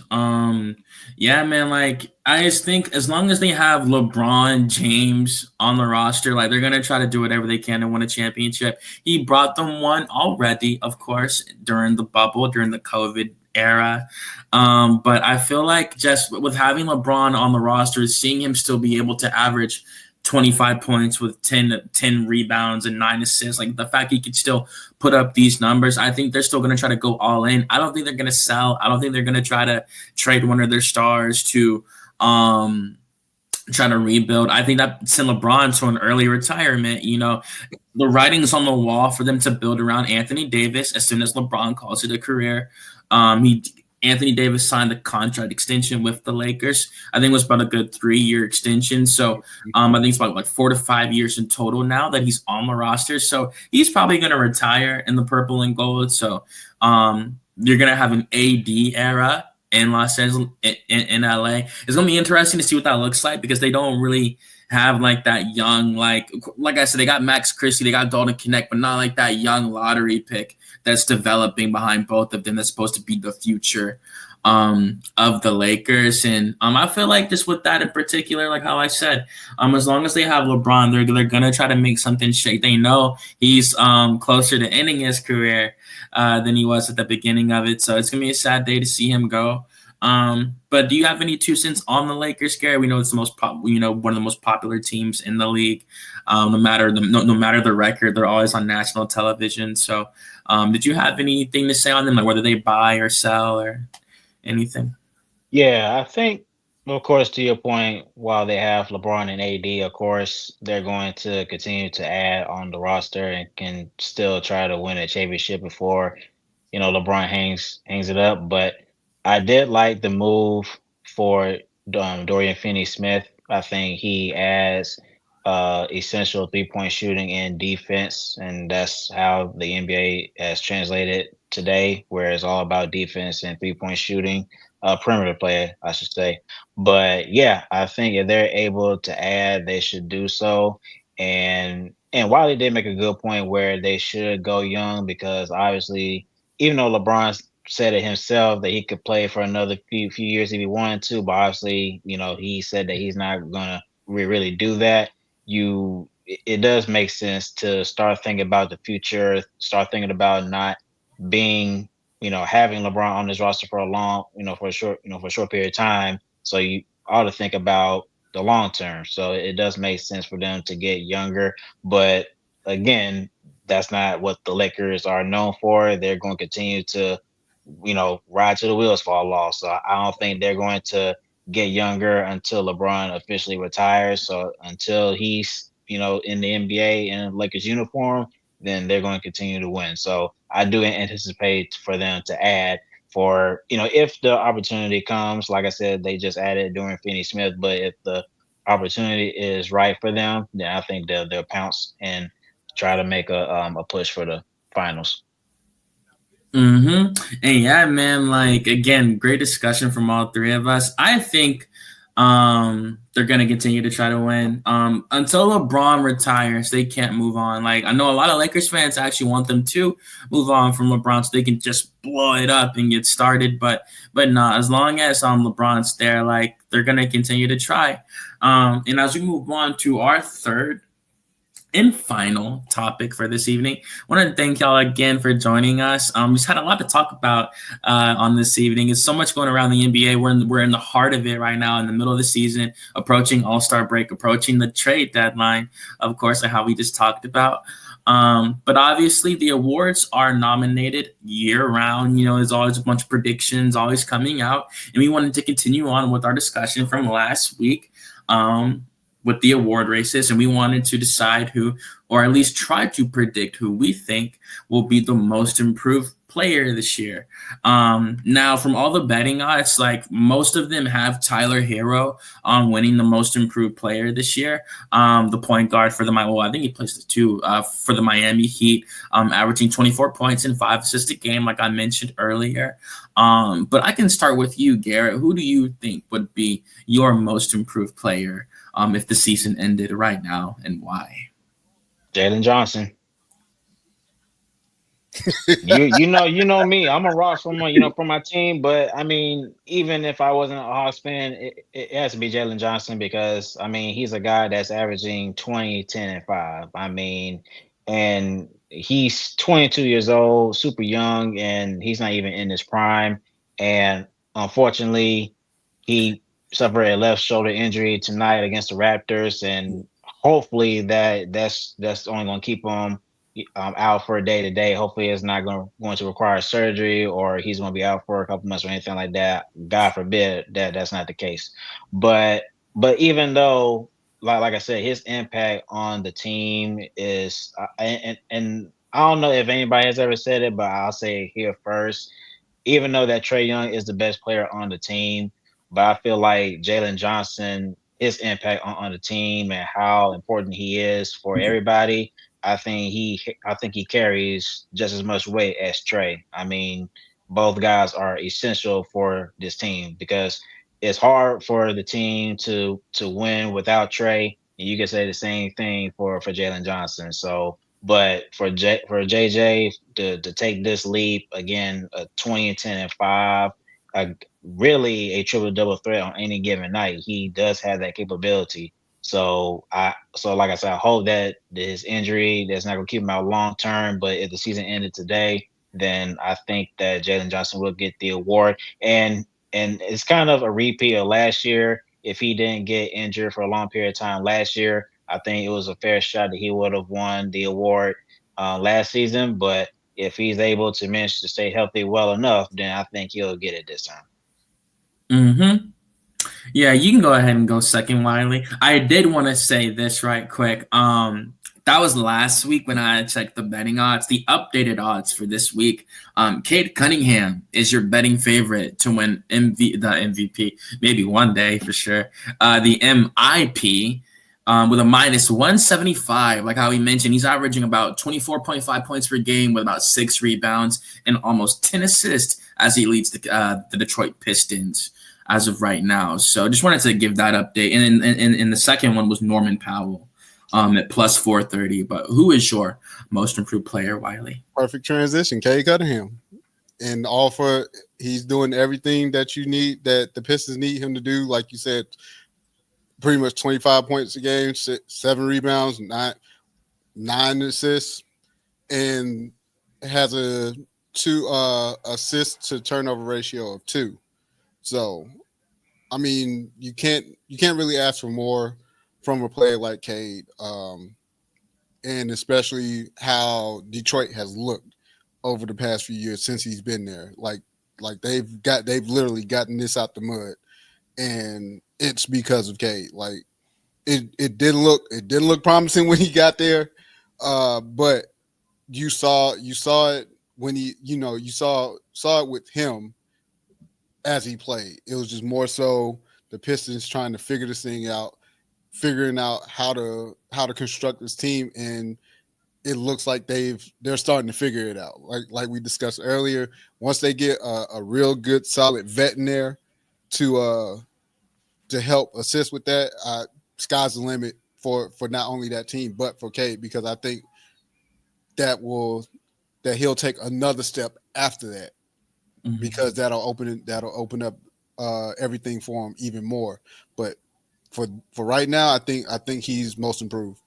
Yeah, man. Like I just think as long as they have LeBron James on the roster, like they're gonna try to do whatever they can to win a championship. He brought them one already, of course, during the bubble, during the COVID era. But I feel like just with having LeBron on the roster, seeing him still be able to average 25 points with 10 rebounds and 9 assists, like the fact he could still put up these numbers, I think they're still going to try to go all in. I don't think they're going to sell. I don't think they're going to try to trade one of their stars to try to rebuild. I think that sent LeBron to an early retirement. The writing's on the wall for them to build around Anthony Davis as soon as LeBron calls it a career. He Anthony Davis signed a contract extension with the Lakers. I think it was about a good 3-year extension. So I think it's about like 4 to 5 years in total now that he's on the roster. So he's probably going to retire in the purple and gold. So you're going to have an AD era in Los Angeles, in LA. It's going to be interesting to see what that looks like because they don't really have like that young, like I said, they got Max Christie, they got Dalton Connect, but not like that young lottery pick that's developing behind both of them that's supposed to be the future of the Lakers. And I feel like just with that in particular, like how I said, as long as they have LeBron, they're going to try to make something shake. They know he's closer to ending his career than he was at the beginning of it. So it's going to be a sad day to see him go. But do you have any 2 cents on the Lakers, Gary? We know it's the most one of the most popular teams in the league. No matter the record, they're always on national television. So, did you have anything to say on them, like whether they buy or sell or anything? Yeah, I think, of course, to your point, while they have LeBron and AD, of course, they're going to continue to add on the roster and can still try to win a championship before, LeBron hangs it up. But I did like the move for Dorian Finney-Smith. I think he adds essential 3-point shooting and defense, and that's how the NBA has translated today, where it's all about defense and 3-point shooting. Perimeter player, I should say. But yeah, I think if they're able to add, they should do so. And Wiley did make a good point where they should go young because obviously, even though LeBron said it himself that he could play for another few years if he wanted to, but obviously, he said that he's not gonna really do that. It does make sense to start thinking about the future, start thinking about not being having LeBron on this roster for a long, for a short period of time. So you ought to think about the long term. So it does make sense for them to get younger. But again, that's not what the Lakers are known for. They're going to continue to, ride till the wheels fall off. So I don't think they're going to get younger until LeBron officially retires. So until he's, in the NBA in Lakers uniform, then they're going to continue to win. So I do anticipate for them to add for, if the opportunity comes. Like I said, they just added Dorian Finney-Smith, but if the opportunity is right for them, then I think they'll pounce and try to make a push for the finals. And yeah, man, like again, great discussion from all three of us. I think they're gonna continue to try to win. Until LeBron retires, they can't move on. Like I know a lot of Lakers fans actually want them to move on from LeBron so they can just blow it up and get started. But not as long as LeBron's there, like they're gonna continue to try. And as we move on to our third and final topic for this evening, I want to thank y'all again for joining us. We just had a lot to talk about on this evening. There's so much going around the NBA. We're in the heart of it right now, in the middle of the season, approaching All-Star break, approaching the trade deadline, of course, like how we just talked about. But obviously, the awards are nominated year-round. There's always a bunch of predictions always coming out, and we wanted to continue on with our discussion from last week. With the award races, and we wanted to decide who, or at least try to predict who we think will be the most improved player this year. Now, from all the betting odds, like most of them have Tyler Hero on winning the most improved player this year. The point guard for the I think he plays the two for the Miami Heat, averaging 24 points and 5 assists a game, like I mentioned earlier. But I can start with you, Garrett. Who do you think would be your most improved player if the season ended right now, and why? Jalen Johnson. you know me. I'm a Ross from from my team, but I mean, even if I wasn't a Hawks fan, it has to be Jalen Johnson because I mean he's a guy that's averaging 20, 10, and 5. I mean, and he's 22 years old, super young, and he's not even in his prime. And unfortunately, he suffered a left shoulder injury tonight against the Raptors, and hopefully that's only going to keep him out for a day to day. Hopefully, it's not going to require surgery or he's going to be out for a couple months or anything like that. God forbid that's not the case. But even though, like I said, his impact on the team is, and I don't know if anybody has ever said it, but I'll say it here first. Even though that Trae Young is the best player on the team, but I feel like Jalen Johnson, his impact on the team and how important he is for everybody. I think he carries just as much weight as Trae. I mean, both guys are essential for this team because it's hard for the team to win without Trae. And you can say the same thing for Jalen Johnson. So, but for JJ to take this leap again, a 20 and 10 and 5, really a triple double threat on any given night. He does have that capability. So like I said, I hope that his injury that's not gonna keep him out long term. But if the season ended today, then I think that Jalen Johnson will get the award. And it's kind of a repeat of last year. If he didn't get injured for a long period of time last year, I think it was a fair shot that he would have won the award last season. But if he's able to manage to stay healthy well enough, then I think he'll get it this time. Mm-hmm. Yeah, you can go ahead and go second, Wiley. I did want to say this right quick. That was last week when I checked the betting odds. The updated odds for this week, Cade Cunningham is your betting favorite to win the MVP, maybe one day for sure. The MIP with a minus 175, like how he mentioned, he's averaging about 24.5 points per game with about 6 rebounds and almost 10 assists as he leads the Detroit Pistons as of right now. So just wanted to give that update. And the second one was Norman Powell at plus 430. But who is your most improved player, Wiley? Perfect transition, Cade Cunningham. And he's doing everything that you need, that the Pistons need him to do. Like you said, pretty much 25 points a game, 7 rebounds, 9 assists, and has a 2 assist to turnover ratio of 2. So, I mean, you can't really ask for more from a player like Cade, and especially how Detroit has looked over the past few years since he's been there. Like they've literally gotten this out the mud, and it's because of Cade. Like it didn't look promising when he got there, but you saw it when you saw it with him as he played. It was just more so the Pistons trying to figure this thing out, figuring out how to construct this team, and it looks like they're starting to figure it out. Like we discussed earlier, once they get a real good solid vet in there to help assist with that, sky's the limit for not only that team but for Cade, because I think that he'll take another step after that. Mm-hmm. Because that'll open up everything for him even more. But for right now, I think he's most improved.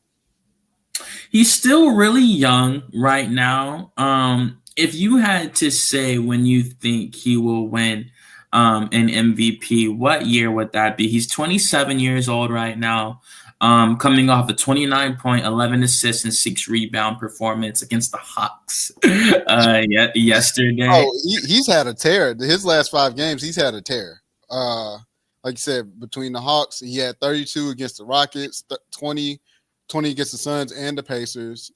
He's still really young right now. If you had to say when you think he will win an MVP, what year would that be? He's 27 years old right now. Coming off a 29 point, 11 assists, and 6 rebound performance against the Hawks yesterday. Oh, he's had a tear. His last 5 games, he's had a tear. Like you said, between the Hawks, he had 32 against the Rockets, 20 against the Suns and the Pacers,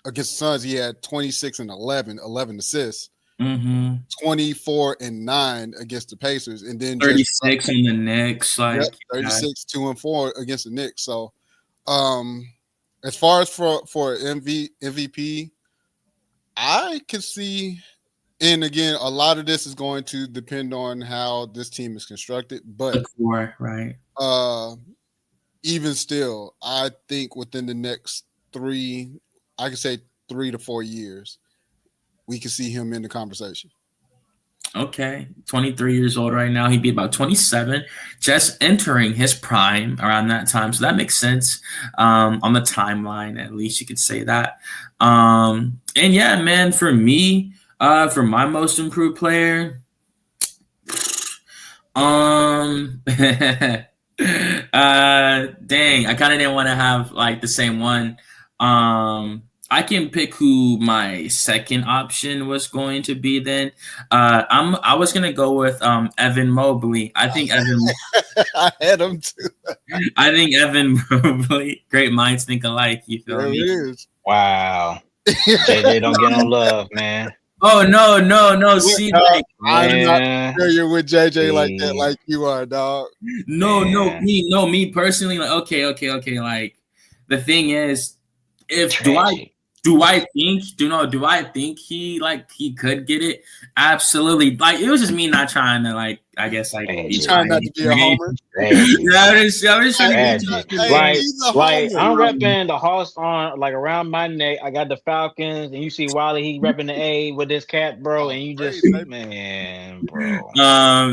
against the Suns, he had 26 and 11 assists, Mm-hmm. 24 and 9 against the Pacers, and then 36 on the Knicks. Like, yep, 36, 2 and 4 against the Knicks. So, as far as for MVP, I can see, and again, a lot of this is going to depend on how this team is constructed. But the core, right? Even still, I think within the next 3 to 4 years, we can see him in the conversation. Okay, 23 years old right now. He'd be about 27, just entering his prime around that time. So that makes sense on the timeline. At least you could say that. And yeah, man, for me, for my most improved player, dang, I kind of didn't want to have like the same one. I can pick who my second option was going to be. Then, I was gonna go with Evan Mobley. I think I had him too. I think Evan Mobley. Great minds think alike. You feel There me? it is. Wow. JJ don't get no love, man. Oh no! See, like, I'm not familiar with JJ like that, like you are, dog. No, me personally, like, okay. Like, the thing is, do I think he could get it? Absolutely. Like, it was just me not trying to, like, I guess, like, you trying not to be a homer. I was trying to like I'm repping the Hawks on, like, around my neck. I got the Falcons, and you see Wiley, he repping the A with this cap, bro, and you just, man, bro. Yeah,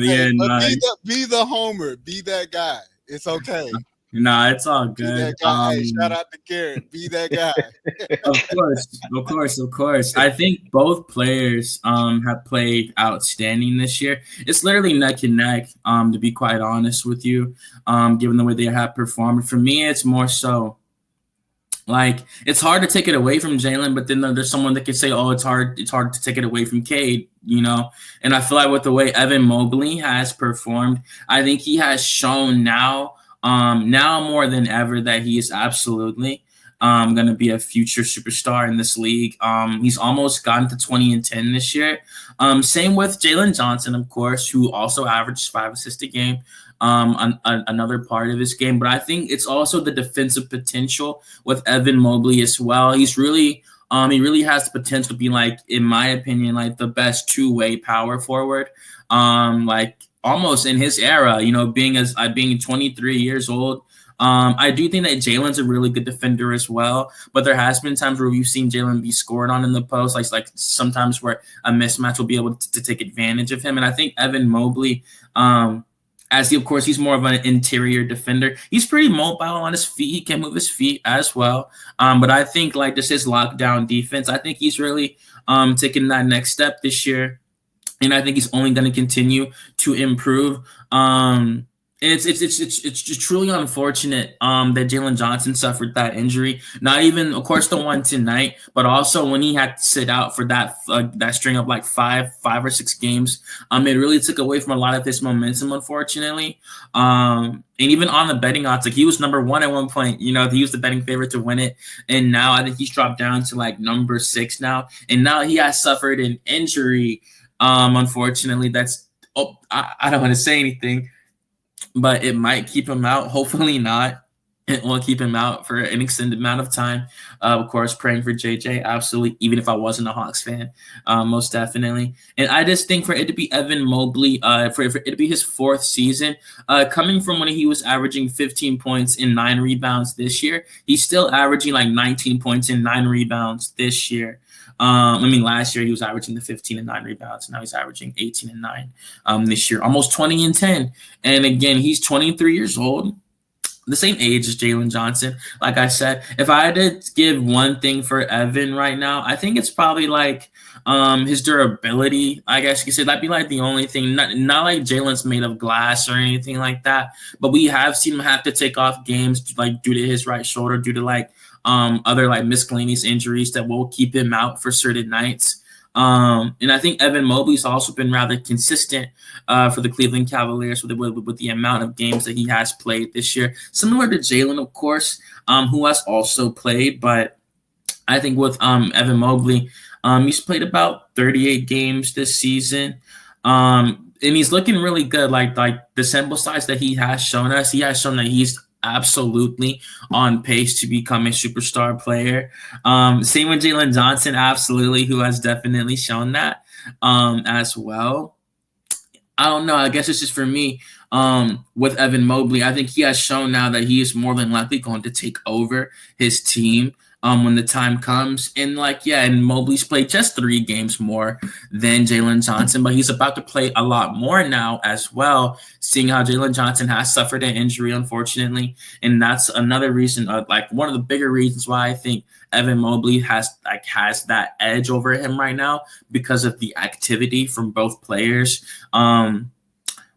be the homer, be that guy. It's okay. Nah, it's all good. Be that guy. Hey, shout out to Garrett. Be that guy. Of course. I think both players have played outstanding this year. It's literally neck and neck, to be quite honest with you, given the way they have performed. For me, it's more so like, it's hard to take it away from Jalen, but then there's someone that could say, oh, it's hard to take it away from Cade, you know? And I feel like with the way Evan Mobley has performed, I think he has shown now more than ever that he is absolutely going to be a future superstar in this league. He's almost gotten to 20 and 10 this year. Same with Jalen Johnson, of course, who also averages 5 assists a game. Another part of his game, but I think it's also the defensive potential with Evan Mobley as well. He's really, he really has the potential to be, like, in my opinion, like the best two-way power forward. Like, almost in his era, you know, being 23 years old. I do think that Jalen's a really good defender as well, but there has been times where we've seen Jalen be scored on in the post, like sometimes where a mismatch will be able to take advantage of him. And I think Evan Mobley, he's more of an interior defender. He's pretty mobile on his feet. He can move his feet as well. But I think, like, just his lockdown defense, I think he's really taking that next step this year. And I think he's only going to continue to improve. It's just truly unfortunate that Jalen Johnson suffered that injury. Not even, of course, the one tonight, but also when he had to sit out for that string of like five or 6 games. It really took away from a lot of his momentum, unfortunately. And even on the betting odds, like, he was number 1 at one point. You know, he was the betting favorite to win it, and now I think he's dropped down to like number 6 now. And now he has suffered an injury. Unfortunately, I don't want to say anything, but it might keep him out. Hopefully not. It will keep him out for an extended amount of time. Of course, praying for JJ, absolutely, even if I wasn't a Hawks fan, most definitely. And I just think for it to be Evan Mobley, for it to be his 4th season, coming from when he was averaging 15 points and 9 rebounds this year, he's still averaging like 19 points and 9 rebounds this year. Last year he was averaging the 15 and 9 rebounds. Now he's averaging 18 and 9 this year, almost 20 and 10. And again, he's 23 years old, the same age as Jalen Johnson. Like I said, if I had to give one thing for Evan right now, I think it's probably like his durability. I guess you could say that'd be like the only thing. Not like Jalen's made of glass or anything like that, but we have seen him have to take off games like due to his right shoulder, due to like other like miscellaneous injuries that will keep him out for certain nights. And I think Evan Mobley's also been rather consistent for the Cleveland Cavaliers with the amount of games that he has played this year. Similar to Jalen, of course, who has also played, but I think with Evan Mobley, he's played about 38 games this season. And he's looking really good. Like the sample size that he has shown us, he has shown that he's absolutely on pace to become a superstar player. Same with Jalen Johnson, absolutely, who has definitely shown that as well. I don't know. I guess it's just for me. With Evan Mobley, I think he has shown now that he is more than likely going to take over his team when the time comes. And and Mobley's played just 3 games more than Jalen Johnson, but he's about to play a lot more now as well, seeing how Jalen Johnson has suffered an injury, unfortunately. And that's another reason, one of the bigger reasons why I think Evan Mobley has that edge over him right now, because of the activity from both players.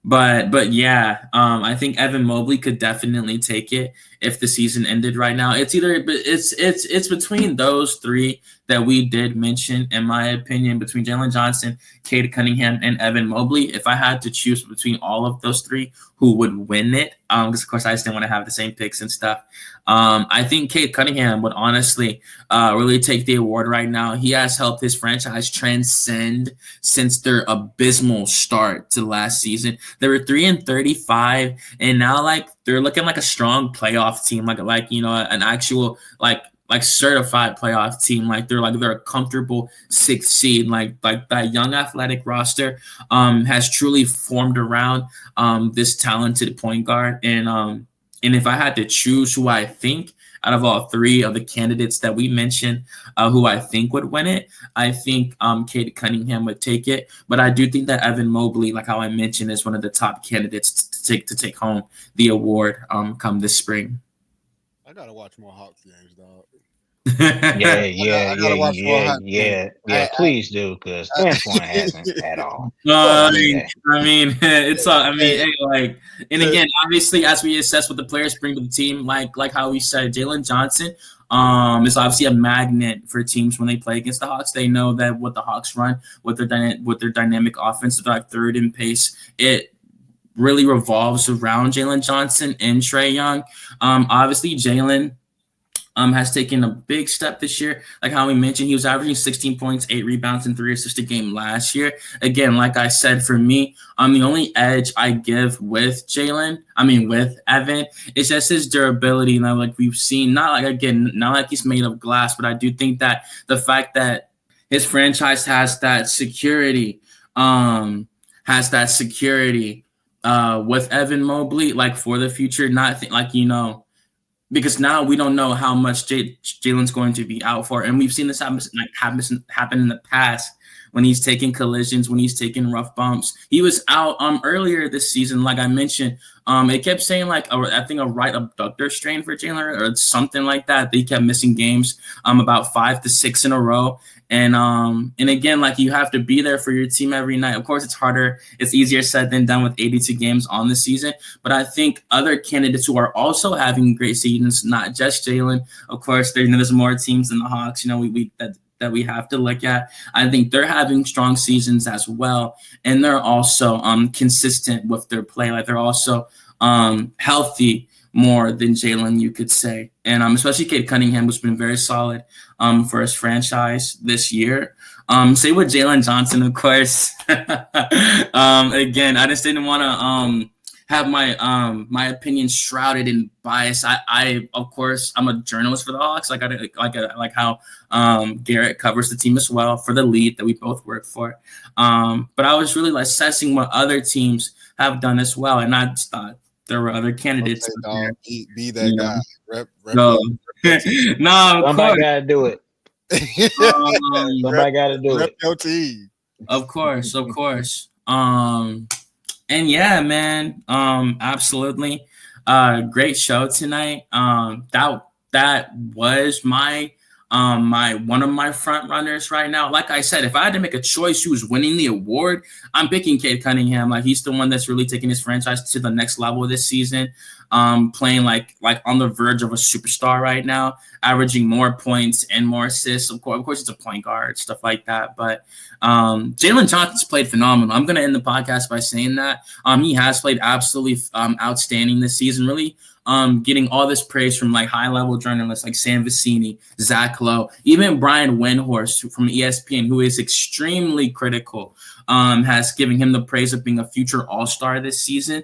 But yeah, I think Evan Mobley could definitely take it if the season ended right now. It's between those 3 that we did mention, in my opinion, between Jalen Johnson, Cade Cunningham, and Evan Mobley. If I had to choose between all of those 3 who would win it, because of course I just didn't want to have the same picks and stuff. I think Cade Cunningham would honestly really take the award right now. He has helped his franchise transcend since their abysmal start to last season. They were 3-35, and now they're looking like a strong playoff team, an actual certified playoff team. They're a comfortable 6th seed. Like that young athletic roster has truly formed around this talented point guard. And if I had to choose who I think out of all 3 of the candidates that we mentioned, who I think would win it, I think Cade Cunningham would take it. But I do think that Evan Mobley, like how I mentioned, is one of the top candidates to take home the award come this spring. I gotta watch more Hawks games, dog. Please do, because Antoine hasn't at all. It's all. And again, obviously, as we assess what the players bring to the team, like how we said, Jalen Johnson is obviously a magnet for teams when they play against the Hawks. They know that what the Hawks run, with their dynamic offense, they're third in pace, it really revolves around Jalen Johnson and Trae Young. Obviously, Jalen has taken a big step this year. Like how we mentioned, he was averaging 16 points, 8 rebounds, and 3 assists a game last year. Again, like I said, for me, the only edge I give with Evan, it's just his durability. Like we've seen, not like he's made of glass, but I do think that the fact that his franchise has that security, with Evan Mobley, for the future, because now we don't know how much Jalen's going to be out for. And we've seen this happen in the past when he's taking collisions, when he's taking rough bumps. He was out earlier this season, like I mentioned. It kept saying I think a right abductor strain for Jalen or something like that. He kept missing games about 5 to 6 in a row. And again, you have to be there for your team every night. Of course, it's harder. It's easier said than done with 82 games on the season. But I think other candidates who are also having great seasons, not just Jalen. Of course, there's more teams than the Hawks. That we have to look at. I think they're having strong seasons as well, and they're also consistent with their play. They're also healthy more than Jalen, you could say. And especially Cade Cunningham, who's been very solid for his franchise this year. Same with Jalen Johnson, of course. Again, I just didn't want to have my opinion shrouded in bias. I of course, I'm a journalist for the Hawks. Like how Garrett covers the team as well for the lead that we both work for. But I was really assessing what other teams have done as well, and I just thought there were other candidates. Be that guy. Rep no, somebody got to do it. Somebody got to do it. Your team. Of course. And yeah, man, absolutely. Great show tonight. That was my one of my front runners right now. Like I said, if I had to make a choice who's winning the award, I'm picking Cade Cunningham. He's the one that's really taking his franchise to the next level this season. playing like on the verge of a superstar right now, averaging more points and more assists. Of course, it's a point guard, stuff like that. But Jalen Johnson's played phenomenal. I'm going to end the podcast by saying that he has played absolutely outstanding this season, really getting all this praise from like high-level journalists like Sam Vecini, Zach Lowe, even Brian Windhorst from ESPN, who is extremely critical, has given him the praise of being a future all-star this season.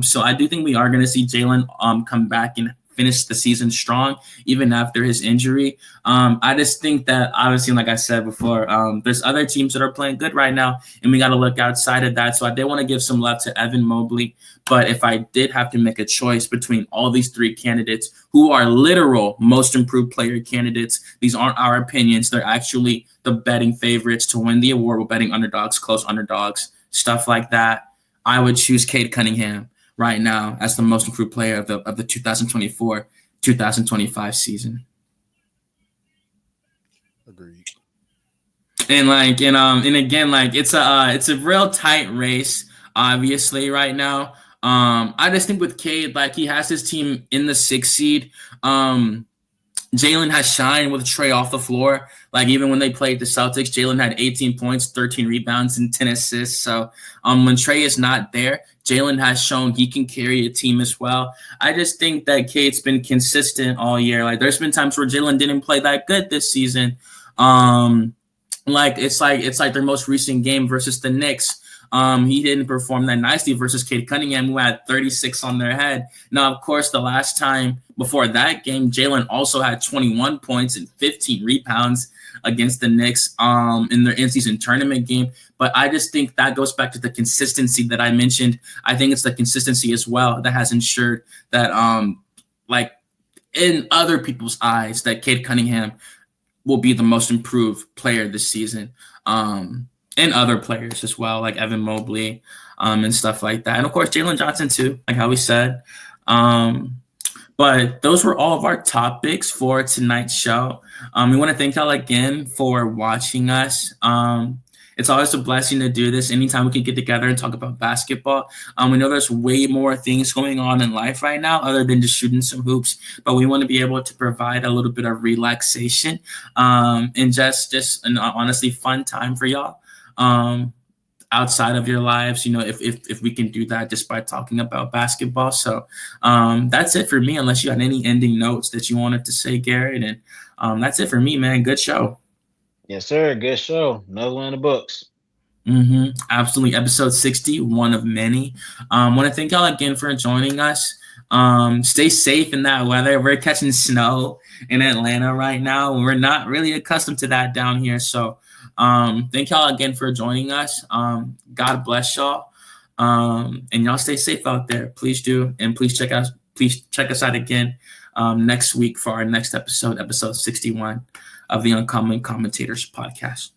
So I do think we are going to see Jalen come back and finish the season strong, even after his injury. I just think that, obviously, like I said before, there's other teams that are playing good right now, and we got to look outside of that. So I did want to give some love to Evan Mobley. But if I did have to make a choice between all these three candidates who are literal most improved player candidates, these aren't our opinions. They're actually the betting favorites to win the award. We're betting underdogs, close underdogs, stuff like that. I would choose Cade Cunningham right now as the most improved player of the 2024-2025 season. Agreed. And again, it's a real tight race, obviously, right now. I just think with Cade, like, he has his team in the 6th seed. Jalen has shined with Trey off the floor. Like, even when they played the Celtics, Jalen had 18 points, 13 rebounds, and 10 assists. So when Trey is not there, Jalen has shown he can carry a team as well. I just think that Cade's been consistent all year. Like, there's been times where Jalen didn't play that good this season. It's like their most recent game versus the Knicks. He didn't perform that nicely versus Cade Cunningham, who had 36 on their head. Now, of course, the last time before that game, Jalen also had 21 points and 15 rebounds against the Knicks in their in-season tournament game. But I just think that goes back to the consistency that I mentioned. I think it's the consistency as well that has ensured that, in other people's eyes, that Cade Cunningham will be the most improved player this season. And other players as well, like Evan Mobley and stuff like that. And, of course, Jalen Johnson, too, like how we said. But those were all of our topics for tonight's show. We want to thank y'all again for watching us. It's always a blessing to do this anytime we can get together and talk about basketball. We know there's way more things going on in life right now other than just shooting some hoops, but we want to be able to provide a little bit of relaxation and just an honestly fun time for y'all. Outside of your lives, if we can do that just by talking about basketball. So that's it for me, unless you had any ending notes that you wanted to say, Garrett. And that's it for me, man. Good show. Yes, sir. Good show. Another one in the books. Absolutely. Episode 60, one of many. Want to thank y'all again for joining us. Stay safe in that weather. We're catching snow in Atlanta right now. We're not really accustomed to that down here. So thank y'all again for joining us. God bless y'all. And y'all stay safe out there. Please do. And please check us out again next week for our next episode 61 of the Uncommon Commentators podcast.